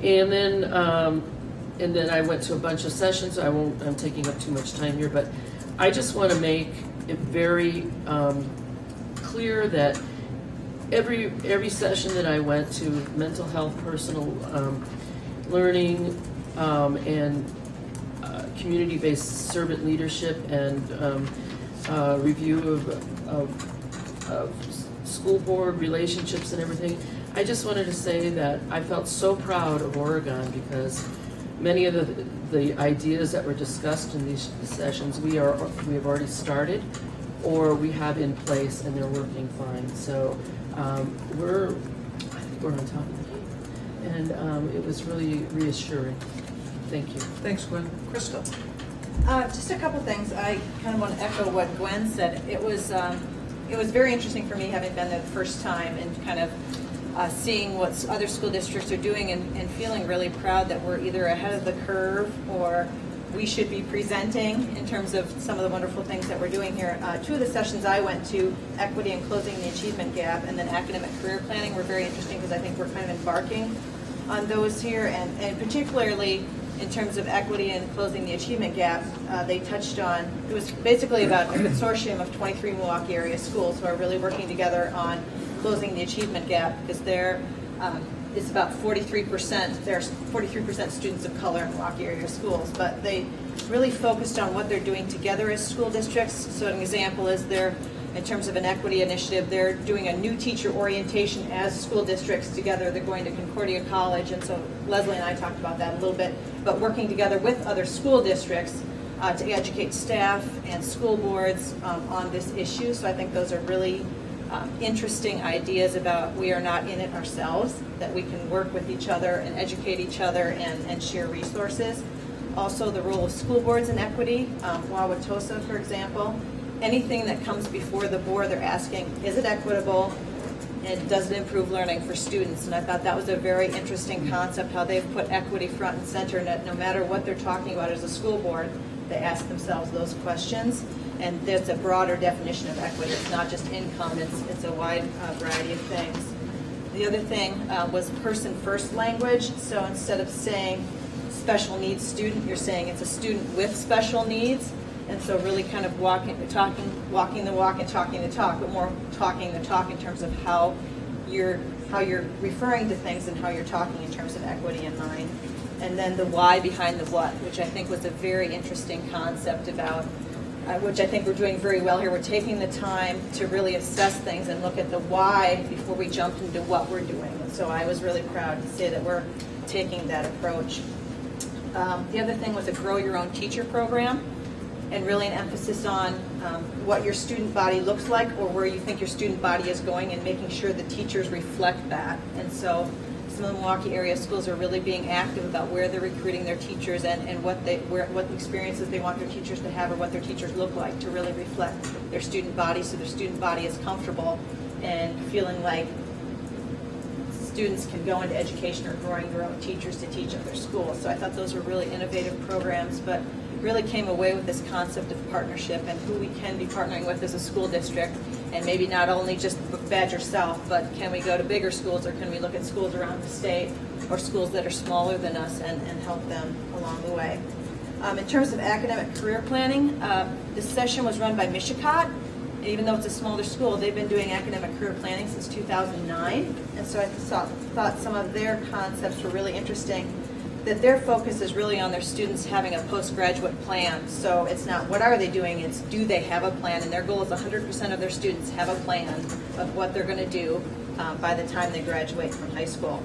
[SPEAKER 2] And then I went to a bunch of sessions. I'm taking up too much time here, but I just want to make it very clear that every session that I went to, mental health, personal learning, and community-based servant leadership, and review of school board relationships and everything. I just wanted to say that I felt so proud of Oregon, because many of the ideas that were discussed in these sessions we have already started, or we have in place, and they're working fine. So I think we're on top of the game, and it was really reassuring. Thank you.
[SPEAKER 3] Thanks, Gwen. Krista?
[SPEAKER 9] Just a couple things. I kind of want to echo what Gwen said. It was very interesting for me, having been there the first time, and kind of seeing what other school districts are doing, and feeling really proud that we're either ahead of the curve or we should be presenting in terms of some of the wonderful things that we're doing here. Two of the sessions I went to, equity and closing the achievement gap, and then academic career planning, were very interesting, because I think we're kind of embarking on those here, and particularly in terms of equity and closing the achievement gap. They touched on, it was basically about a consortium of 23 Milwaukee area schools who are really working together on closing the achievement gap, because it's about 43%, there's 43% students of color in Milwaukee area schools, but they really focused on what they're doing together as school districts. So an example is in terms of an equity initiative, they're doing a new teacher orientation as school districts together. They're going to Concordia College, and so Leslie and I talked about that a little bit, but working together with other school districts to educate staff and school boards on this issue. So I think those are really interesting ideas about we are not in it ourselves, that we can work with each other and educate each other and share resources. Also, the role of school boards in equity. Wauwatosa, for example, anything that comes before the board, they're asking, is it equitable, and does it improve learning for students? And I thought that was a very interesting concept, how they've put equity front and center, and that no matter what they're talking about as a school board, they ask themselves those questions. And there's a broader definition of equity. It's not just income, it's a wide variety of things. The other thing was person-first language. So instead of saying special needs student, you're saying it's a student with special needs. And so really kind of walking the walk and talking the talk, but more talking the talk in terms of how you're referring to things and how you're talking in terms of equity in mind. And then the why behind the what, which I think was a very interesting concept about, which I think we're doing very well here. We're taking the time to really assess things and look at the why before we jump into what we're doing. And so I was really proud to say that we're taking that approach. The other thing was a grow your own teacher program, and really an emphasis on what your student body looks like, or where you think your student body is going, and making sure the teachers reflect that. And so some of the Milwaukee area schools are really being active about where they're recruiting their teachers, and what experiences they want their teachers to have, or what their teachers look like, to really reflect their student body, so their student body is comfortable and feeling like students can go into education or growing their own teachers to teach at their school. So I thought those were really innovative programs, but really came away with this concept of partnership and who we can be partnering with as a school district, and maybe not only just Badger South, but can we go to bigger schools, or can we look at schools around the state or schools that are smaller than us and help them along the way. In terms of academic career planning, this session was run by Mishicot. Even though it's a smaller school, they've been doing academic career planning since 2009, and so I thought some of their concepts were really interesting, that their focus is really on their students having a postgraduate plan. So it's not what are they doing, it's do they have a plan, and their goal is 100% of their students have a plan of what they're going to do by the time they graduate from high school.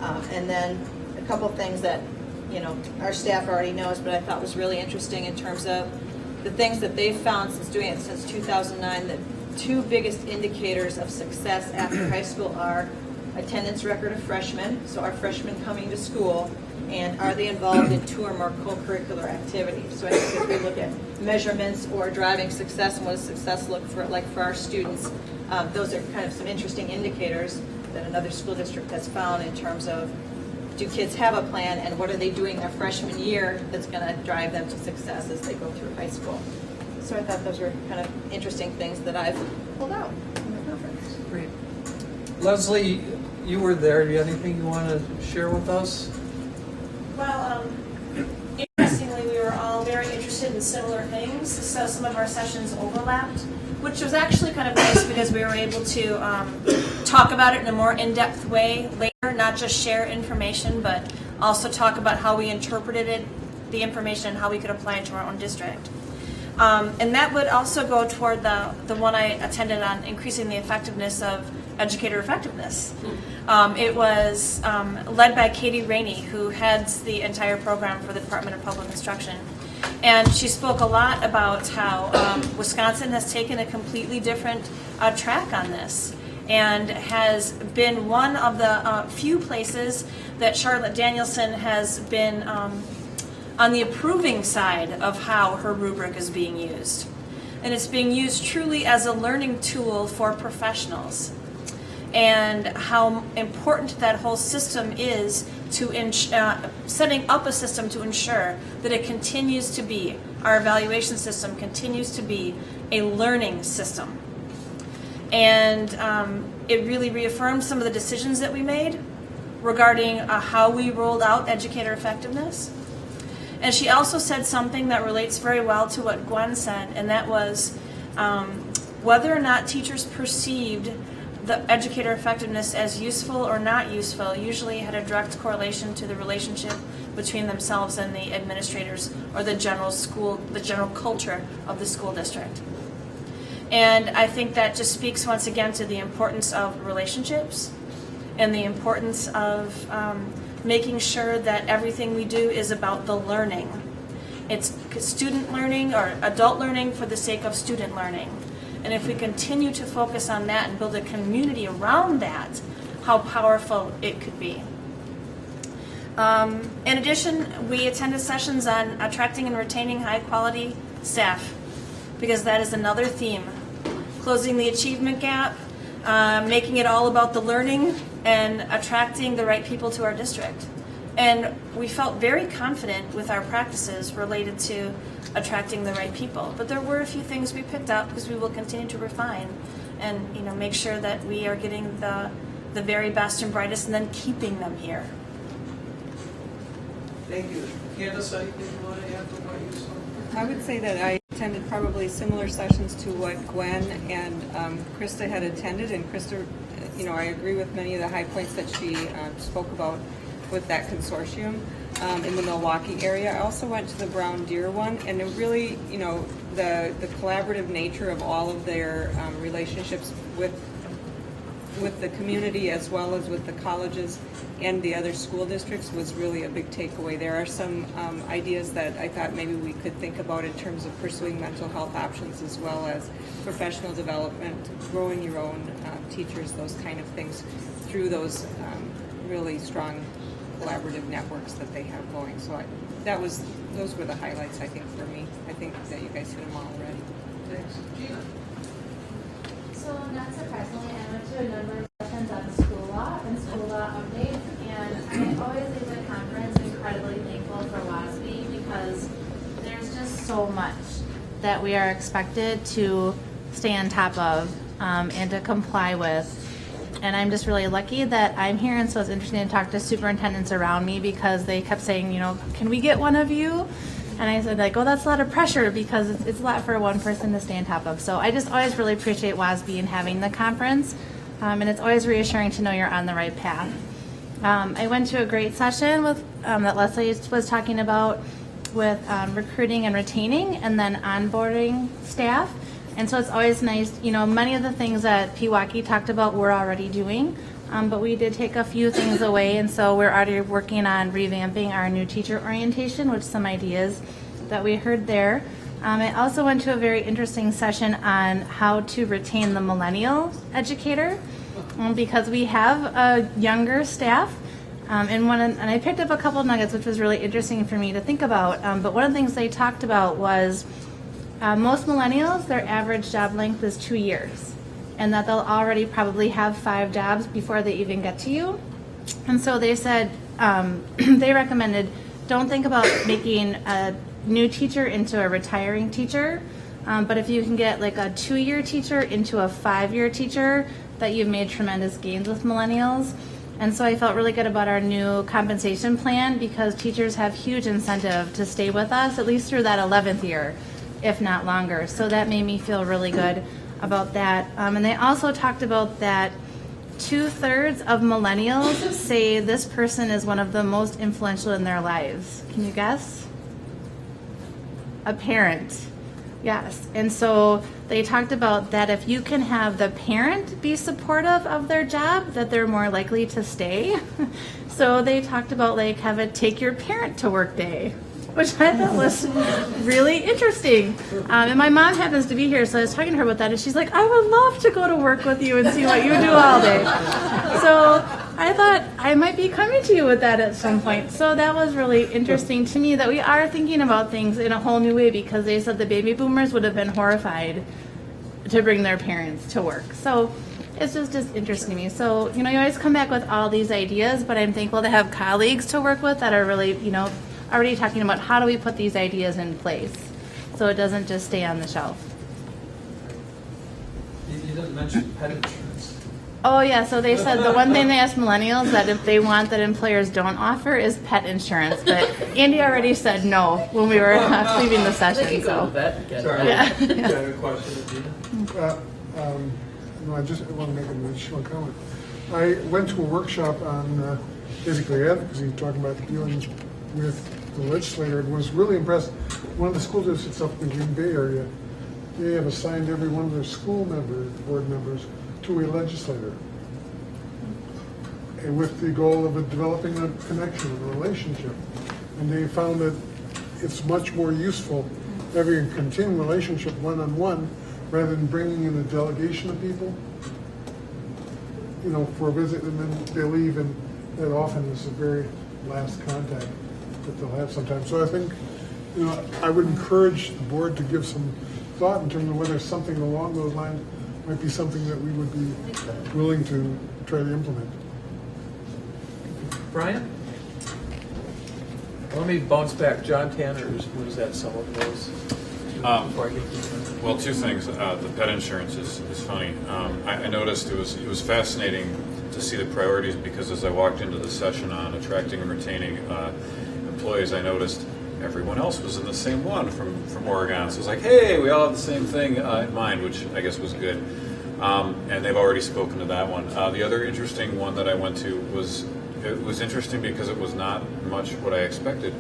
[SPEAKER 9] And then a couple things that our staff already knows, but I thought was really interesting in terms of the things that they've found since doing it since 2009. The two biggest indicators of success after high school are attendance record of freshmen, so our freshmen coming to school, And are they involved in 2 or more co-curricular activities? So I think if we look at measurements or driving success and what does success look for, like for our students, those are kind of some interesting indicators that another school district has found in terms of, do kids have a plan and what are they doing their freshman year that's going to drive them to success as they go through high school? So I thought those were kind of interesting things that I've pulled out from the conference.
[SPEAKER 3] Great. Leslie, you were there. Do you have anything you want to share with us?
[SPEAKER 10] Well, interestingly, we were all very interested in similar things, so some of our sessions overlapped, which was actually kind of nice because we were able to talk about it in a more in-depth way later, not just share information, but also talk about how we interpreted it, the information, and how we could apply it to our own district. And that would also go toward the one I attended on increasing the effectiveness of educator effectiveness. It was led by Katie Rainey, who heads the entire program for the Department of Public Instruction. And she spoke a lot about how Wisconsin has taken a completely different track on this and has been one of the few places that Charlotte Danielson has been on the approving side of how her rubric is being used. And it's being used truly as a learning tool for professionals, and how important that whole system is to setting up a system to ensure that it continues to be, our evaluation system continues to be a learning system. And it really reaffirmed some of the decisions that we made regarding how we rolled out educator effectiveness. And she also said something that relates very well to what Gwen said, and that was whether or not teachers perceived the educator effectiveness as useful or not useful usually had a direct correlation to the relationship between themselves and the administrators or the general culture of the school district. And I think that just speaks once again to the importance of relationships and the importance of making sure that everything we do is about the learning. It's student learning or adult learning for the sake of student learning. And if we continue to focus on that and build a community around that, how powerful it could be. In addition, we attended sessions on attracting and retaining high-quality staff, because that is another theme. Closing the achievement gap, making it all about the learning, and attracting the right people to our district. And we felt very confident with our practices related to attracting the right people. But there were a few things we picked up because we will continue to refine and make sure that we are getting the very best and brightest and then keeping them here.
[SPEAKER 3] Thank you. Candace, anything you want to add to what you saw?
[SPEAKER 11] I would say that I attended probably similar sessions to what Gwen and Krista had attended, and Krista, I agree with many of the high points that she spoke about with that consortium in the Milwaukee area. I also went to the Brown Deer one, and it really, the collaborative nature of all of their relationships with the community as well as with the colleges and the other school districts was really a big takeaway. There are some ideas that I thought maybe we could think about in terms of pursuing mental health options as well as professional development, growing your own teachers, those kind of things through those really strong collaborative networks that they have going. So those were the highlights, I think, for me. I think that you guys hit them all already.
[SPEAKER 3] Thanks. Gina?
[SPEAKER 6] So not surprisingly, I went to a number of sessions on school law and school law updates, and I always leave the conference incredibly thankful for WASB because there's just so much that we are expected to stay on top of and to comply with. And I'm just really lucky that I'm here, and so it's interesting to talk to superintendents around me because they kept saying, can we get one of you? And I said, that's a lot of pressure because it's a lot for one person to stay on top of. So I just always really appreciate WASB and having the conference, and it's always reassuring to know you're on the right path. I went to a great session with that Leslie was talking about with recruiting and retaining and then onboarding staff. And so it's always nice, many of the things that Pewaukee talked about we're already doing, but we did take a few things away, and so we're already working on revamping our new teacher orientation, which some ideas that we heard there. I also went to a very interesting session on how to retain the millennial educator, because we have a younger staff, And I picked up a couple nuggets, which was really interesting for me to think about. But one of the things they talked about was most millennials, their average job length is 2 years, and that they'll already probably have 5 jobs before they even get to you. And so they said, they recommended, don't think about making a new teacher into a retiring teacher, but if you can get like a 2-year teacher into a 5-year teacher, that you've made tremendous gains with millennials. And so I felt really good about our new compensation plan because teachers have huge incentive to stay with us at least through that 11th year, if not longer. So that made me feel really good about that. And they also talked about that 2/3 of millennials say this person is one of the most influential in their lives. Can you guess? A parent. Yes. And so they talked about that if you can have the parent be supportive of their job, that they're more likely to stay. So they talked about like have a take your parent to work day, which I thought was really interesting. And my mom happens to be here, so I was talking to her about that, and she's like, I would love to go to work with you and see what you do all day. So I thought I might be coming to you with that at some point. So that was really interesting to me that we are thinking about things in a whole new way because they said the baby boomers would have been horrified to bring their parents to work. So it's just interesting to me. So, you always come back with all these ideas, but I'm thankful to have colleagues to work with that are really, already talking about how do we put these ideas in place so it doesn't just stay on the shelf.
[SPEAKER 3] You didn't mention pet insurance.
[SPEAKER 6] Oh yeah, so they said the one thing they asked millennials that if they want that employers don't offer is pet insurance, but Andy already said no when we were leaving the session.
[SPEAKER 2] They can go to
[SPEAKER 6] So
[SPEAKER 2] vet and get
[SPEAKER 3] Sorry.
[SPEAKER 2] it.
[SPEAKER 6] Yeah.
[SPEAKER 3] You had a question, Adina?
[SPEAKER 8] No, I just want to make an additional comment. I went to a workshop on basically advocacy, talking about dealing with the legislator, and was really impressed. One of the school districts up in the Green Bay area, they have assigned every one of their school board members to a legislator, and with the goal of developing a connection, a relationship. And they found that it's much more useful having a continuing relationship one-on-one rather than bringing in a delegation of people, for a visit, and then they leave, and that often is the very last contact that they'll have sometimes. So I think, I would encourage the board to give some thought in terms of whether something along those lines might be something that we would be willing to try to implement.
[SPEAKER 3] Brian? Let me bounce back. John Tanner was at some of those. Before I get to you.
[SPEAKER 12] Well, 2 things. The pet insurance is funny. I noticed it was fascinating to see the priorities because as I walked into the session on attracting and retaining employees, I noticed everyone else was in the same one from Oregon. So it was like, hey, we all have the same thing in mind, which I guess was good. And they've already spoken to that one. The other interesting one that I went to was interesting because it was not much what I expected.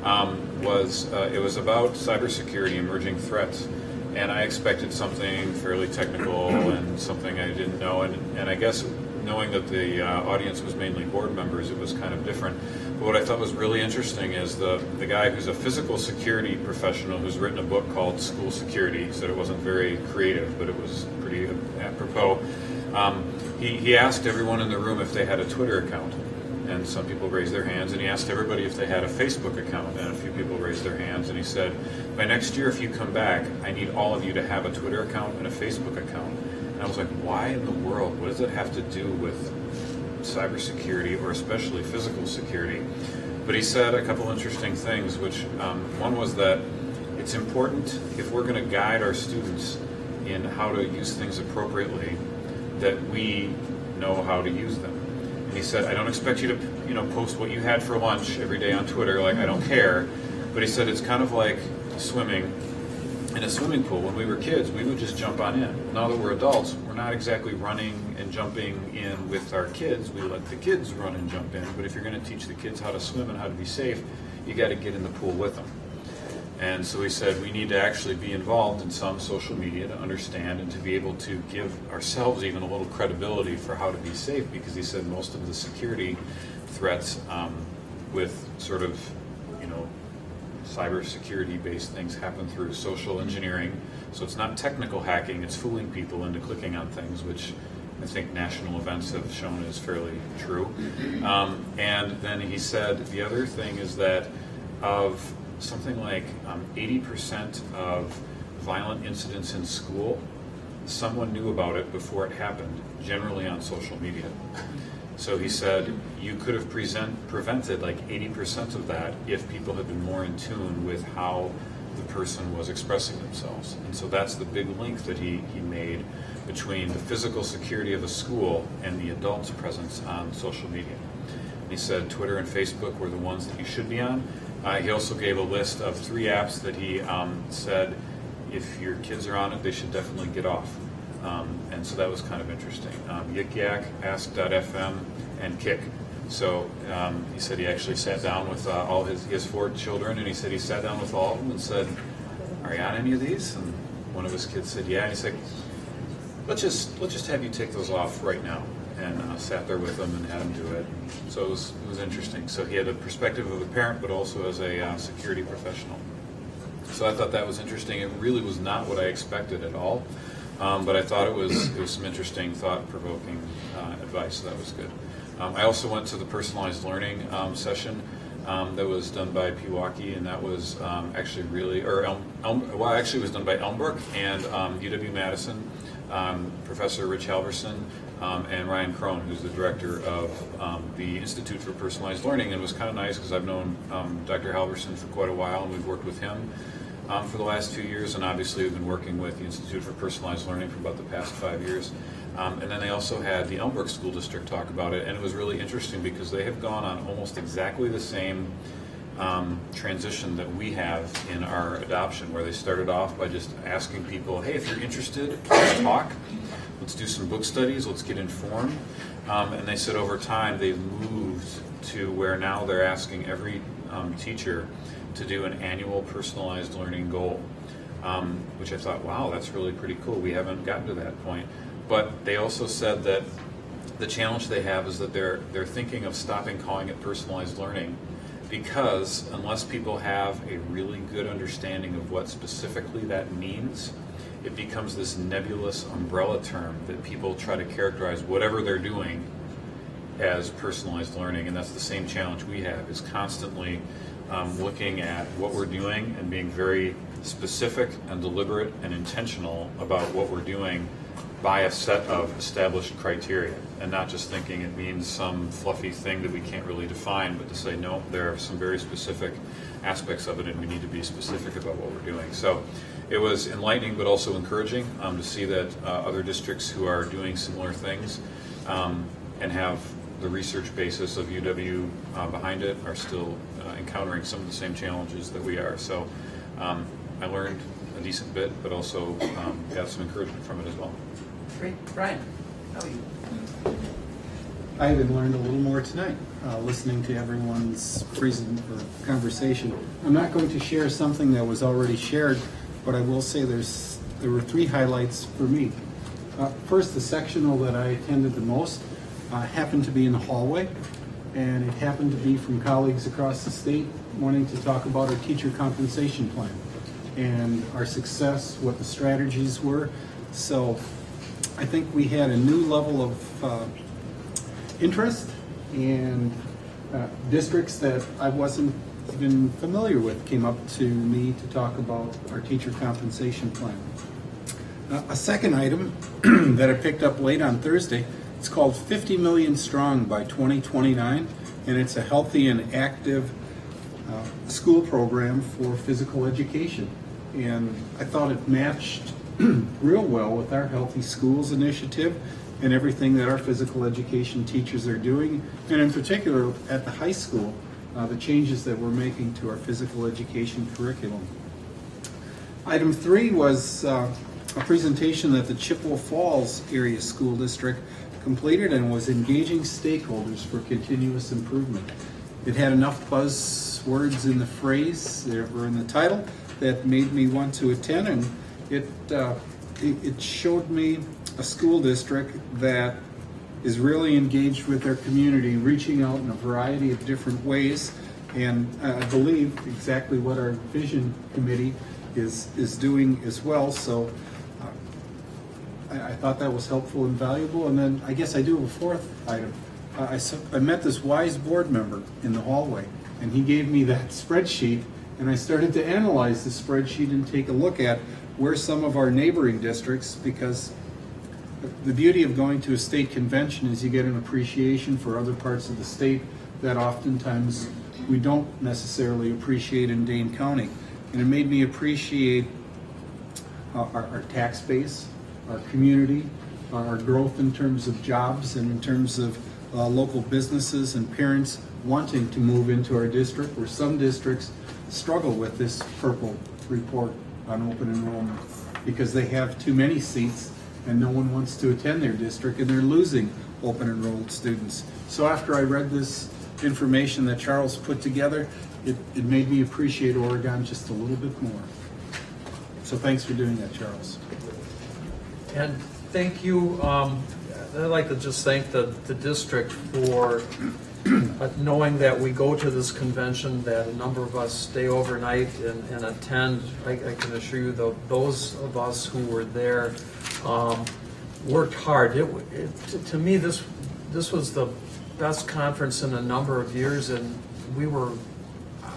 [SPEAKER 12] It was about cybersecurity, emerging threats, and I expected something fairly technical and something I didn't know, and I guess knowing that the audience was mainly board members, it was kind of different. But what I thought was really interesting is the guy who's a physical security professional who's written a book called School Security, said it wasn't very creative, but it was pretty apropos. He asked everyone in the room if they had a Twitter account. And some people raised their hands, and he asked everybody if they had a Facebook account, and a few people raised their hands, and he said, by next year, if you come back, I need all of you to have a Twitter account and a Facebook account. And I was like, why in the world? What does it have to do with cybersecurity, or especially physical security? But he said a couple interesting things, which one was that it's important, if we're going to guide our students in how to use things appropriately, that we know how to use them. He said, I don't expect you to, post what you had for lunch every day on Twitter, like I don't care. But he said it's kind of like swimming in a swimming pool. When we were kids, we would just jump on in. Now that we're adults, we're not exactly running and jumping in with our kids. We let the kids run and jump in. But if you're going to teach the kids how to swim and how to be safe, you got to get in the pool with them. And so he said we need to actually be involved in some social media to understand and to be able to give ourselves even a little credibility for how to be safe, because he said most of the security threats with sort of, cybersecurity based things happen through social engineering. So it's not technical hacking, it's fooling people into clicking on things, which I think national events have shown is fairly true. And then he said the other thing is that of something like 80% of violent incidents in school, someone knew about it before it happened, generally on social media. So he said you could have prevented like 80% of that if people had been more in tune with how the person was expressing themselves. And so that's the big link that he made between the physical security of a school and the adults' presence on social media. And he said Twitter and Facebook were the ones that you should be on. He also gave a list of 3 apps that he said if your kids are on it, they should definitely get off. And so that was kind of interesting. Yik Yak, Ask.fm, and Kick. So he said he actually sat down with all he has 4 children, and he said he sat down with all of them and said, "Are you on any of these?" And one of his kids said, "Yeah." And he said, let's just have you take those off right now. And sat there with them and had them do it. So it was interesting. So he had a perspective of a parent, but also as a security professional. So I thought that was interesting. It really was not what I expected at all, but I thought it was some interesting, thought-provoking advice. So that was good. I also went to the personalized learning session that was done by Pewaukee, and that was actually really, actually it was done by Elmbrook and UW-Madison, Professor Rich Halverson, and Ryan Crone, who's the director of the Institute for Personalized Learning. And it was kind of nice because I've known Dr. Halverson for quite a while, and we've worked with him for the last 2 years, and obviously we've been working with the Institute for Personalized Learning for about the past 5 years. And then they also had the Elmbrook School District talk about it, and it was really interesting because they have gone on almost exactly the same transition that we have in our adoption, where they started off by just asking people, hey, if you're interested, let's talk. Let's do some book studies. Let's get informed. And they said over time they've moved to where now they're asking every teacher to do an annual personalized learning goal, which I thought, wow, that's really pretty cool. We haven't gotten to that point. But they also said that the challenge they have is that they're thinking of stopping calling it personalized learning, because unless people have a really good understanding of what specifically that means, it becomes this nebulous umbrella term that people try to characterize whatever they're doing as personalized learning. And that's the same challenge we have, is constantly looking at what we're doing and being very specific and deliberate and intentional about what we're doing by a set of established criteria, and not just thinking it means some fluffy thing that we can't really define, but to say, no, there are some very specific aspects of it and we need to be specific about what we're doing. So it was enlightening but also encouraging to see that other districts who are doing similar things and have the research basis of UW behind it are still encountering some of the same challenges that we are. So I learned a decent bit, but also got some encouragement from it as well.
[SPEAKER 3] Great. Brian, how are you?
[SPEAKER 4] I even learned a little more tonight, listening to everyone's conversation. I'm not going to share something that was already shared, but I will say there were 3 highlights for me. First, the sectional that I attended the most happened to be in the hallway, and it happened to be from colleagues across the state wanting to talk about our teacher compensation plan and our success, what the strategies were. So I think we had a new level of interest, and districts that I wasn't even familiar with came up to me to talk about our teacher compensation plan. A second item that I picked up late on Thursday, it's called 50 Million Strong by 2029, and it's a healthy and active school program for physical education. And I thought it matched real well with our Healthy Schools initiative and everything that our physical education teachers are doing, and in particular at the high school, the changes that we're making to our physical education curriculum. Item 3 was a presentation that the Chippewa Falls Area School District completed and was engaging stakeholders for continuous improvement. It had enough buzzwords in the phrase, or in the title, that made me want to attend, and it showed me a school district that is really engaged with their community, reaching out in a variety of different ways, and I believe exactly what our vision committee is doing as well. So I thought that was helpful and valuable. And then I guess I do have a fourth item. I met this wise board member in the hallway, and he gave me that spreadsheet, and I started to analyze the spreadsheet and take a look at where some of our neighboring districts, because the beauty of going to a state convention is you get an appreciation for other parts of the state that oftentimes we don't necessarily appreciate in Dane County. And it made me appreciate our tax base, our community, our growth in terms of jobs and in terms of local businesses and parents wanting to move into our district, where some districts struggle with this purple report on open enrollment because they have too many seats and no one wants to attend their district and they're losing open enrolled students. So after I read this information that Charles put together, it made me appreciate Oregon just a little bit more. So thanks for doing that, Charles.
[SPEAKER 3] And thank you. I'd like to just thank the district for knowing that we go to this convention, that a number of us stay overnight and attend. I can assure you, those of us who were there worked hard. To me, this was the best conference in a number of years, and we were,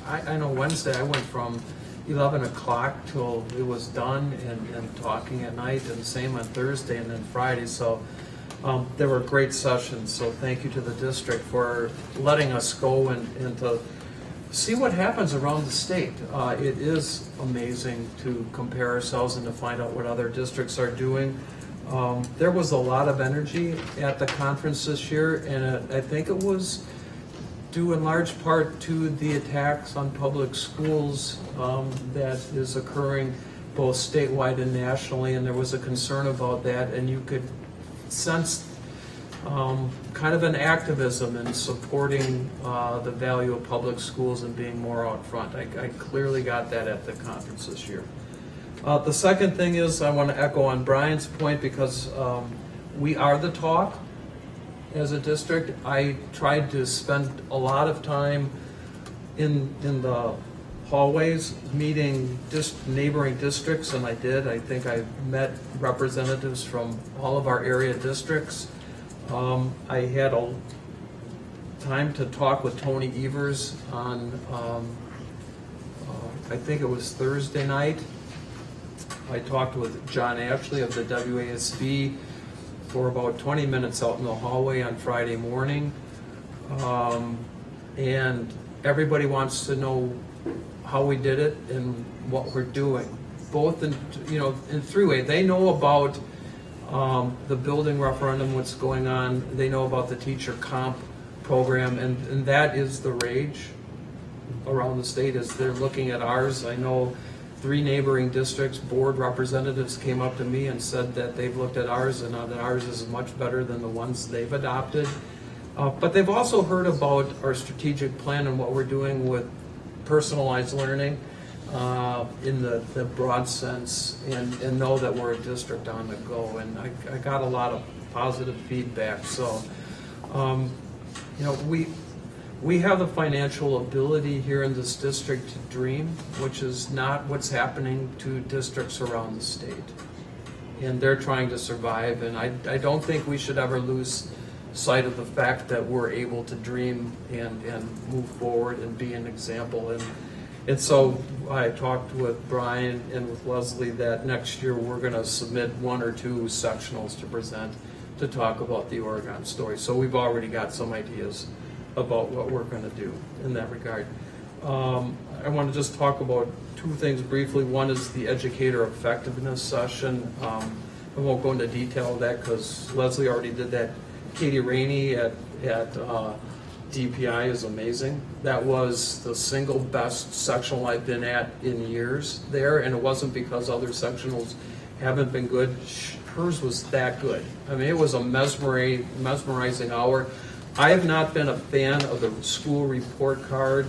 [SPEAKER 3] I know Wednesday I went from 11 o'clock till it was done and talking at night, and same on Thursday and then Friday. So there were great sessions. So thank you to the district for letting us go and to see what happens around the state. It is amazing to compare ourselves and to find out what other districts are doing. There was a lot of energy at the conference this year, and I think it was due in large part to the attacks on public schools that is occurring both statewide and nationally, and there was a concern about that, and you could sense kind of an activism in supporting the value of public schools and being more out front. I clearly got that at the conference this year. The second thing is I want to echo on Brian's point, because we are the talk as a district. I tried to spend a lot of time in the hallways meeting neighboring districts, and I did. I think I met representatives from all of our area districts. I had a time to talk with Tony Evers on, I think it was Thursday night. I talked with John Ashley of the WASB for about 20 minutes out in the hallway on Friday morning. And everybody wants to know how we did it and what we're doing, both in three ways. They know about the building referendum, what's going on. They know about the teacher comp program, and that is the rage around the state as they're looking at ours. I know 3 neighboring districts board representatives came up to me and said that they've looked at ours and that ours is much better than the ones they've adopted. But they've also heard about our strategic plan and what we're doing with personalized learning in the broad sense, and know that we're a district on the go. And I got a lot of positive feedback. So, we have the financial ability here in this district to dream, which is not what's happening to districts around the state. And they're trying to survive, and I don't think we should ever lose sight of the fact that we're able to dream and move forward and be an example. And so I talked with Brian and with Leslie that next year we're going to submit 1 or 2 sectionals to present to talk about the Oregon story. So we've already got some ideas about what we're going to do in that regard. I want to just talk about 2 things briefly. One is the educator effectiveness session. I won't go into detail of that because Leslie already did that. Katie Rainey at DPI is amazing. That was the single best sectional I've been at in years there, and it wasn't because other sectionals haven't been good. Hers was that good. I mean, it was a mesmerizing hour. I have not been a fan of the school report card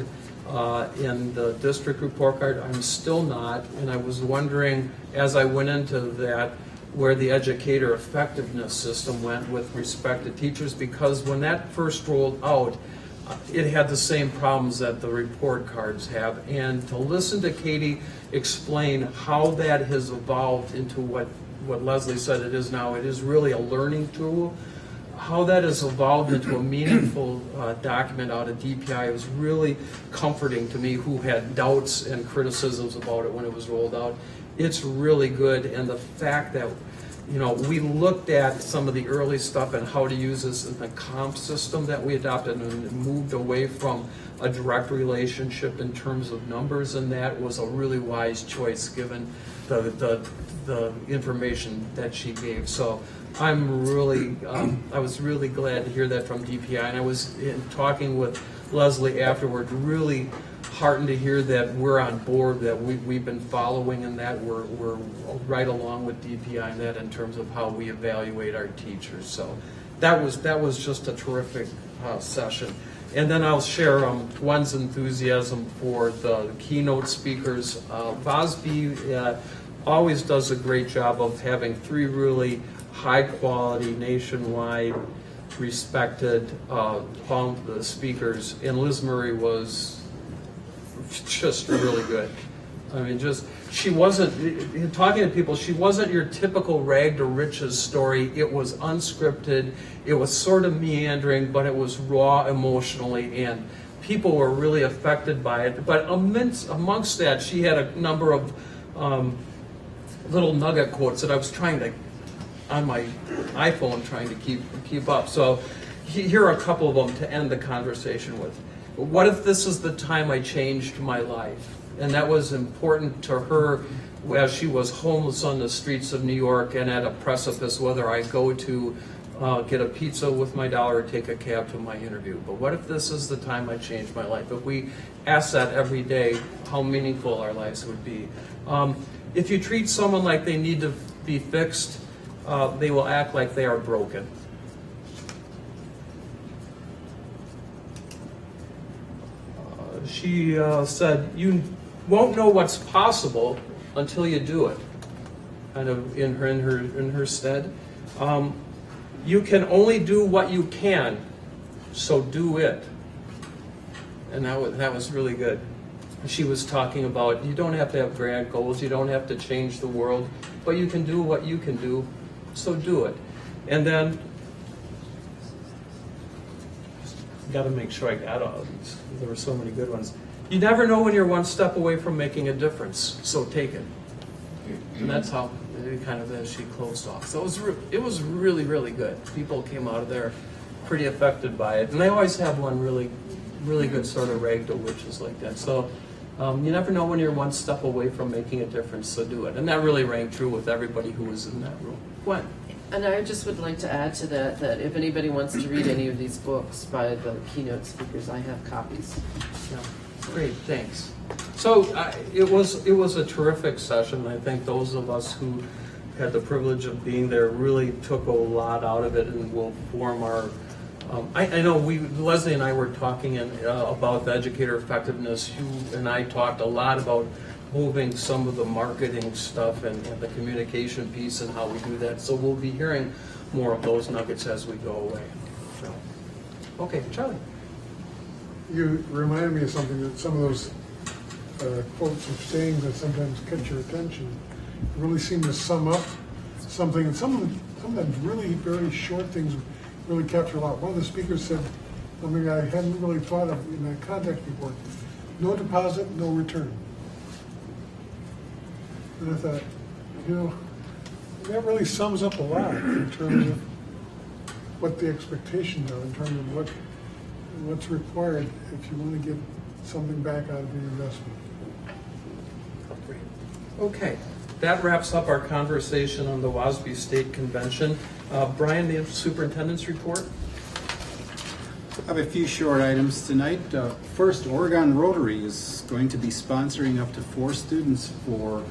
[SPEAKER 3] in the district report card. I'm still not, and I was wondering as I went into that where the educator effectiveness system went with respect to teachers, because when that first rolled out, it had the same problems that the report cards have. And to listen to Katie explain how that has evolved into what what Leslie said it is now. It is really a learning tool. How that has evolved into a meaningful document out of DPI was really comforting to me, who had doubts and criticisms about it when it was rolled out. It's really good, and the fact that, you know, we looked at some of the early stuff and how to use this in the comp system that we adopted and moved away from a direct relationship in terms of numbers, and that was a really wise choice given the information that she gave. So I'm really, I was really glad to hear that from DPI, and I was talking with Leslie afterward, really heartened to hear that we're on board, that we've been following, and that we're right along with DPI in that in terms of how we evaluate our teachers. So that was just a terrific session. And then I'll share Gwen's enthusiasm for the keynote speakers. VOSB always does a great job of having 3 really high-quality, nationwide, respected speakers, and Liz Murray was just really good. I mean, she wasn't, talking to people, she wasn't your typical rag to riches story. It was unscripted, it was sort of meandering, but it was raw emotionally, and people were really affected by it. But amongst that, she had a number of little nugget quotes that I was trying to, on my iPhone, trying to keep up. So here are a couple of them to end the conversation with. What if this is the time I changed my life? And that was important to her as she was homeless on the streets of New York and at a precipice, whether I go to get a pizza with my dollar or take a cab to my interview. But what if this is the time I changed my life? If we ask that every day, how meaningful our lives would be. If you treat someone like they need to be fixed, they will act like they are broken. She said, you won't know what's possible until you do it. Kind of in her stead. You can only do what you can, so do it. And that was really good. She was talking about, you don't have to have grand goals, you don't have to change the world, but you can do what you can do, so do it. And then, got to make sure I got all these. There were so many good ones. You never know when you're one step away from making a difference, so take it. And that's how kind of as she closed off. So it was really, really good. People came out of there pretty affected by it, and they always have one really, really good sort of rag to witches like that. So you never know when you're one step away from making a difference, so do it. And that really rang true with everybody who was in that room. Gwen?
[SPEAKER 2] And I just would like to add to that if anybody wants to read any of these books by the keynote speakers, I have copies.
[SPEAKER 3] Yeah. Great, thanks. So it was a terrific session. I think those of us who had the privilege of being there really took a lot out of it and will form our. I know Leslie and I were talking about the educator effectiveness. You and I talked a lot about moving some of the marketing stuff and the communication piece and how we do that. So we'll be hearing more of those nuggets as we go away. So, okay, Charlie.
[SPEAKER 8] You reminded me of something, that some of those quotes and sayings that sometimes catch your attention really seem to sum up something, and sometimes really very short things really capture a lot. One of the speakers said something I hadn't really thought of in that context before: no deposit, no return. And I thought, that really sums up a lot in terms of what the expectations are, in terms of what's required if you want to get something back out of the investment.
[SPEAKER 3] Okay, that wraps up our conversation on the WASB State Convention. Brian, the superintendent's report.
[SPEAKER 4] I have a few short items tonight. First, Oregon Rotary is going to be sponsoring up to 4 students for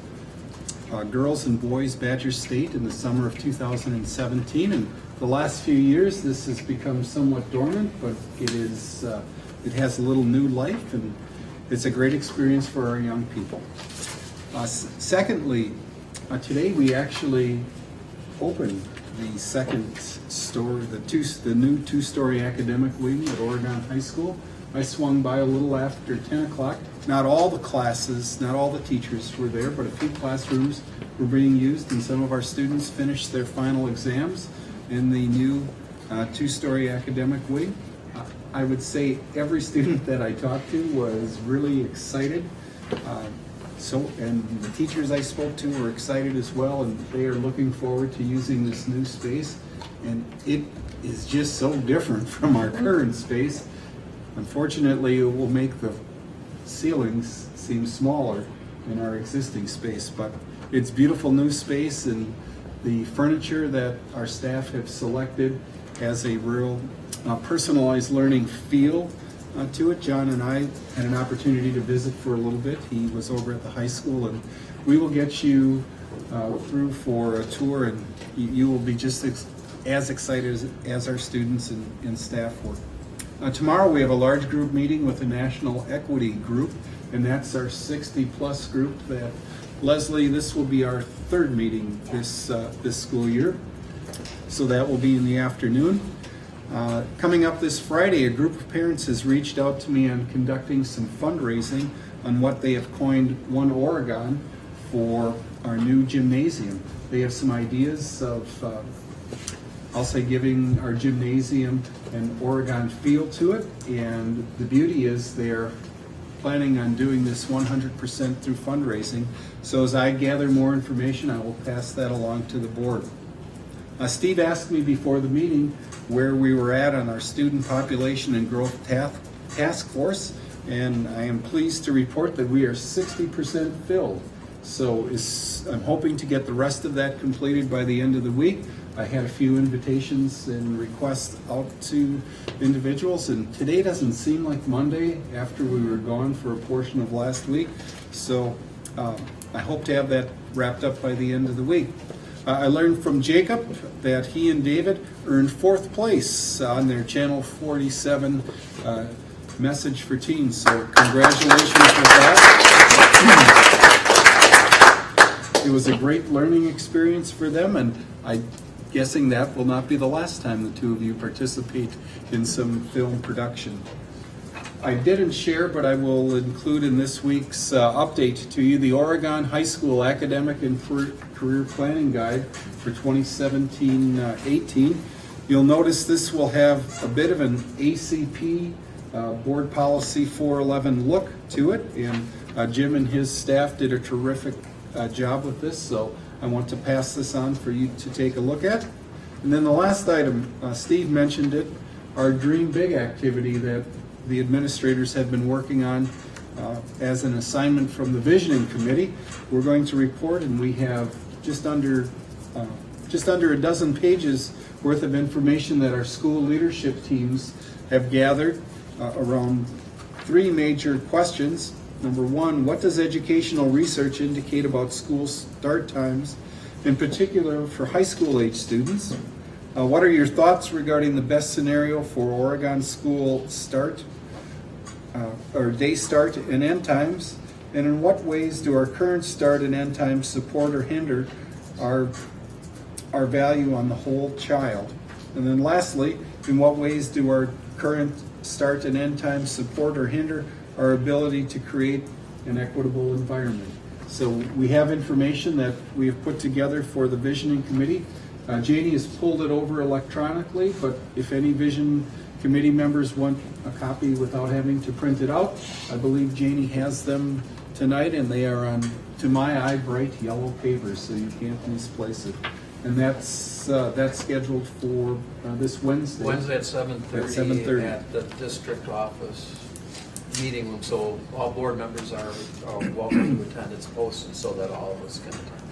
[SPEAKER 4] Girls and Boys Badger State in the summer of 2017. And the last few years, this has become somewhat dormant, but it has a little new life, and it's a great experience for our young people. Secondly, today we actually opened the second story, the new 2-story academic wing at Oregon High School. I swung by a little after 10 o'clock not all the classes, not all the teachers were there, but a few classrooms were being used, and some of our students finished their final exams in the new two-story academic wing. I would say every student that I talked to was really excited. And the teachers I spoke to were excited as well, and they are looking forward to using this new space. And it is just so different from our current space. Unfortunately, it will make the ceilings seem smaller in our existing space, but it's beautiful new space, and the furniture that our staff have selected has a real personalized learning feel to it. John and I had an opportunity to visit for a little bit. He was over at the high school, and we will get you through for a tour, and you will be just as excited as our students and staff were. Tomorrow we have a large group meeting with the National Equity Group, and that's our 60-plus group. That Leslie, this will be our third meeting this school year, so that will be in the afternoon. Coming up this Friday, a group of parents has reached out to me on conducting some fundraising on what they have coined One Oregon for our new gymnasium. They have some ideas of, I'll say, giving our gymnasium an Oregon feel to it, and the beauty is they're planning on doing this 100% through fundraising. So as I gather more information, I will pass that along to the board. Steve asked me before the meeting where we were at on our student population and growth task force, and I am pleased to report that we are 60% filled. So I'm hoping to get the rest of that completed by the end of the week. I had a few invitations and requests out to individuals, and today doesn't seem like Monday after we were gone for a portion of last week. So I hope to have that wrapped up by the end of the week. I learned from Jacob that he and David earned 4th place on their Channel 47 message for teens. So congratulations for that. It was a great learning experience for them, and I'm guessing that will not be the last time the two of you participate in some film production. I didn't share, but I will include in this week's update to you the Oregon High School Academic and Career Planning Guide for 2017-18. You'll notice this will have a bit of an ACP Board Policy 411 look to it, and Jim and his staff did a terrific job with this, so I want to pass this on for you to take a look at. And then the last item, Steve mentioned it, our Dream Big activity that the administrators have been working on as an assignment from the Visioning Committee. We're going to report, and we have just under a dozen pages worth of information that our school leadership teams have gathered around 3 major questions. Number 1, what does educational research indicate about school start times, in particular for high school age students? What are your thoughts regarding the best scenario for Oregon school start, or day start and end times? And in what ways do our current start and end times support or hinder our value on the whole child? And then lastly, in what ways do our current start and end times support or hinder our ability to create an equitable environment? So we have information that we have put together for the Visioning Committee. Janie has pulled it over electronically, but if any Vision Committee members want a copy without having to print it out, I believe Janie has them tonight, and they are on, to my eye, bright yellow paper, so you can't misplace it. And that's scheduled for this Wednesday.
[SPEAKER 3] Wednesday at 7:30
[SPEAKER 4] At 7:30.
[SPEAKER 3] at the district office meeting room, so all board members are welcome to attend. It's posted so that all of us can attend.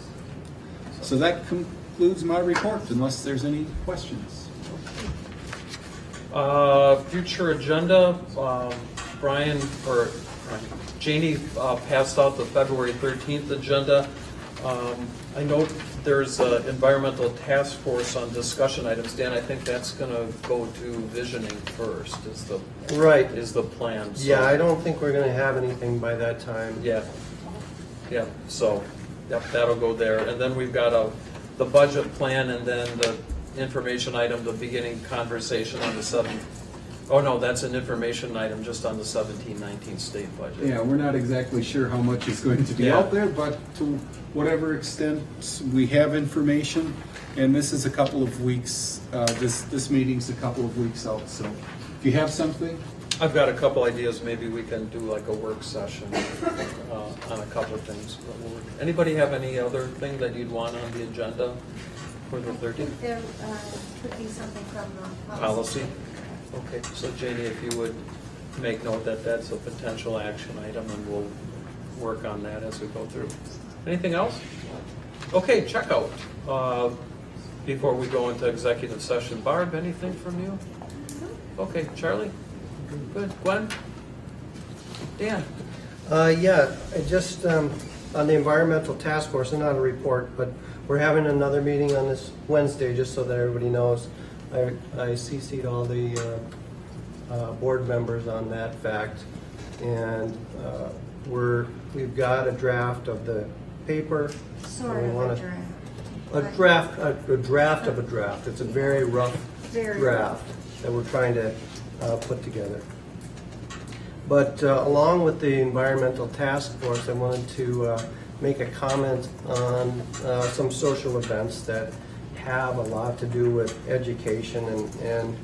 [SPEAKER 4] So that concludes my report, unless there's any questions.
[SPEAKER 3] Future agenda, Janie passed out the February 13th agenda. I know there's an environmental task force on discussion items. Dan, I think that's going to go to Visioning first, is the plan. So,
[SPEAKER 7] Yeah, I don't think we're gonna have anything by that time.
[SPEAKER 3] Yeah, so, that'll go there. And then we've got the budget plan, and then the information item, the beginning conversation on the Oh, no, that's an information item just on the 17-19 state budget.
[SPEAKER 4] Yeah, we're not exactly sure how much is going to be
[SPEAKER 3] Yeah.
[SPEAKER 4] out there, but to whatever extent we have information, and this is a couple of weeks, this meeting's a couple of weeks out, so if you have something,
[SPEAKER 3] I've got a couple ideas, maybe we can do like a work session on a couple of things. Anybody have any other thing that you'd want on the agenda for the 13th?
[SPEAKER 1] There could be something from the
[SPEAKER 3] Policy? Okay, so Janie, if you would make note that that's a potential action item, and we'll work on that as we go through. Anything else? Okay, checkout. Before we go into executive session, Barb, anything from you? Okay, Charlie? Good. Gwen? Dan?
[SPEAKER 7] Yeah, I just, on the environmental task force, and not a report, but we're having another meeting on this Wednesday, just so that everybody knows. I CC'd all the board members on that fact, and we've got a draft of the paper.
[SPEAKER 1] Sort
[SPEAKER 7] We
[SPEAKER 1] of
[SPEAKER 7] wanna-
[SPEAKER 1] a draft.
[SPEAKER 7] A draft of a draft. It's a very rough
[SPEAKER 1] Very
[SPEAKER 7] draft that we're trying to put together. But along with the environmental task force, I wanted to make a comment on some social events that have a lot to do with education and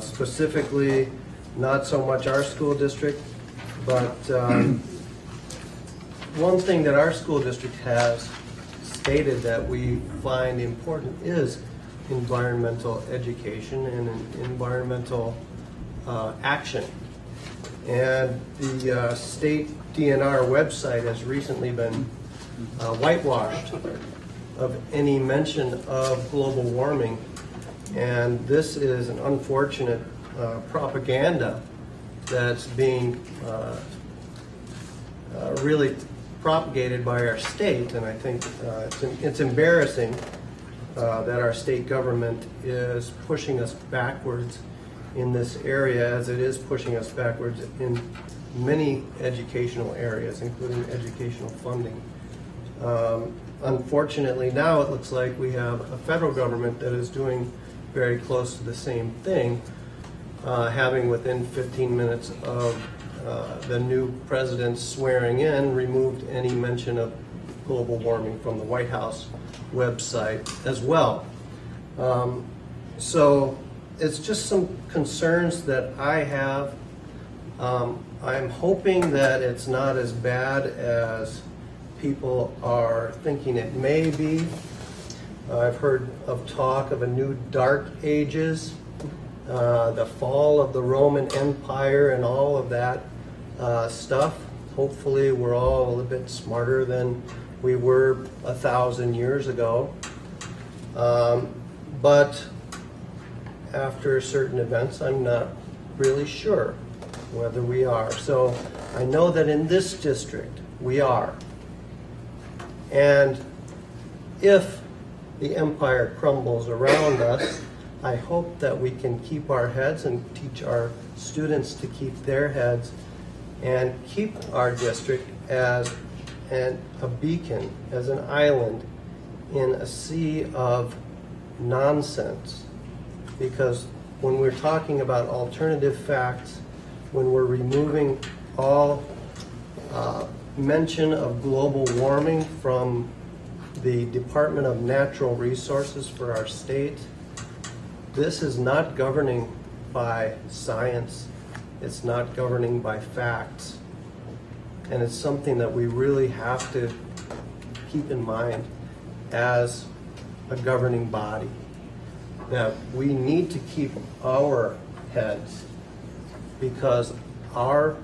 [SPEAKER 7] specifically not so much our school district, but one thing that our school district has stated that we find important is environmental education and environmental action. And the state DNR website has recently been whitewashed of any mention of global warming. And this is an unfortunate propaganda that's being really propagated by our state. And I think it's embarrassing that our state government is pushing us backwards in this area, as it is pushing us backwards in many educational areas, including educational funding. Unfortunately, now it looks like we have a federal government that is doing very close to the same thing, having within 15 minutes of the new president's swearing in, removed any mention of global warming from the White House website as well. So it's just some concerns that I have. I'm hoping that it's not as bad as people are thinking it may be. I've heard of talk of a new dark ages, the fall of the Roman Empire and all of that stuff. Hopefully we're all a little bit smarter than we were 1,000 years ago. But after certain events, I'm not really sure whether we are. So I know that in this district, we are. And if the empire crumbles around us, I hope that we can keep our heads and teach our students to keep their heads and keep our district as a beacon, as an island in a sea of nonsense. Because when we're talking about alternative facts, when we're removing all mention of global warming from the Department of Natural Resources for our state, this is not governing by science. It's not governing by facts. And it's something that we really have to keep in mind as a governing body, that we need to keep our heads, because our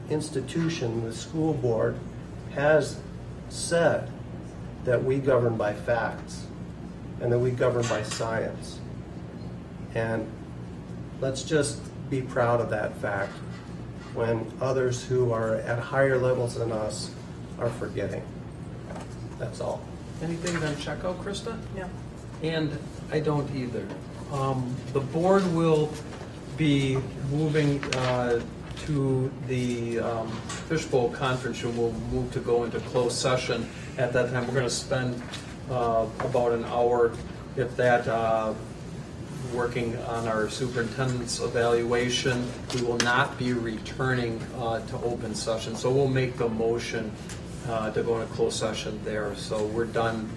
[SPEAKER 7] institution, the school board, has said that we govern by facts and that we govern by science. And let's just be proud of that fact when others who are at higher levels than us are forgetting. That's all.
[SPEAKER 3] Anything on checkout, Krista?
[SPEAKER 9] No.
[SPEAKER 3] And I don't either. The board will be moving to the Fishbowl Conference room. We'll move to go into closed session. At that time, we're going to spend about an hour, if that, working on our superintendent's evaluation. We will not be returning to open session, so we'll make the motion to go into closed session there. So we're done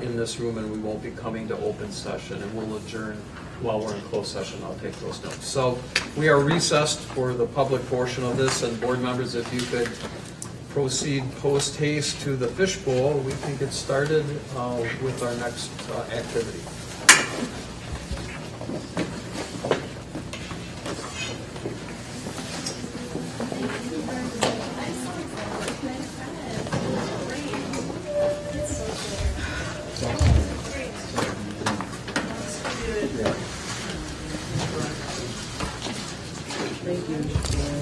[SPEAKER 3] in this room, and we won't be coming to open session, and we'll adjourn while we're in closed session. I'll take those notes. So we are recessed for the public portion of this, and board members, if you could proceed post haste to the fishbowl, we can get started with our next activity.
[SPEAKER 2] Thank you.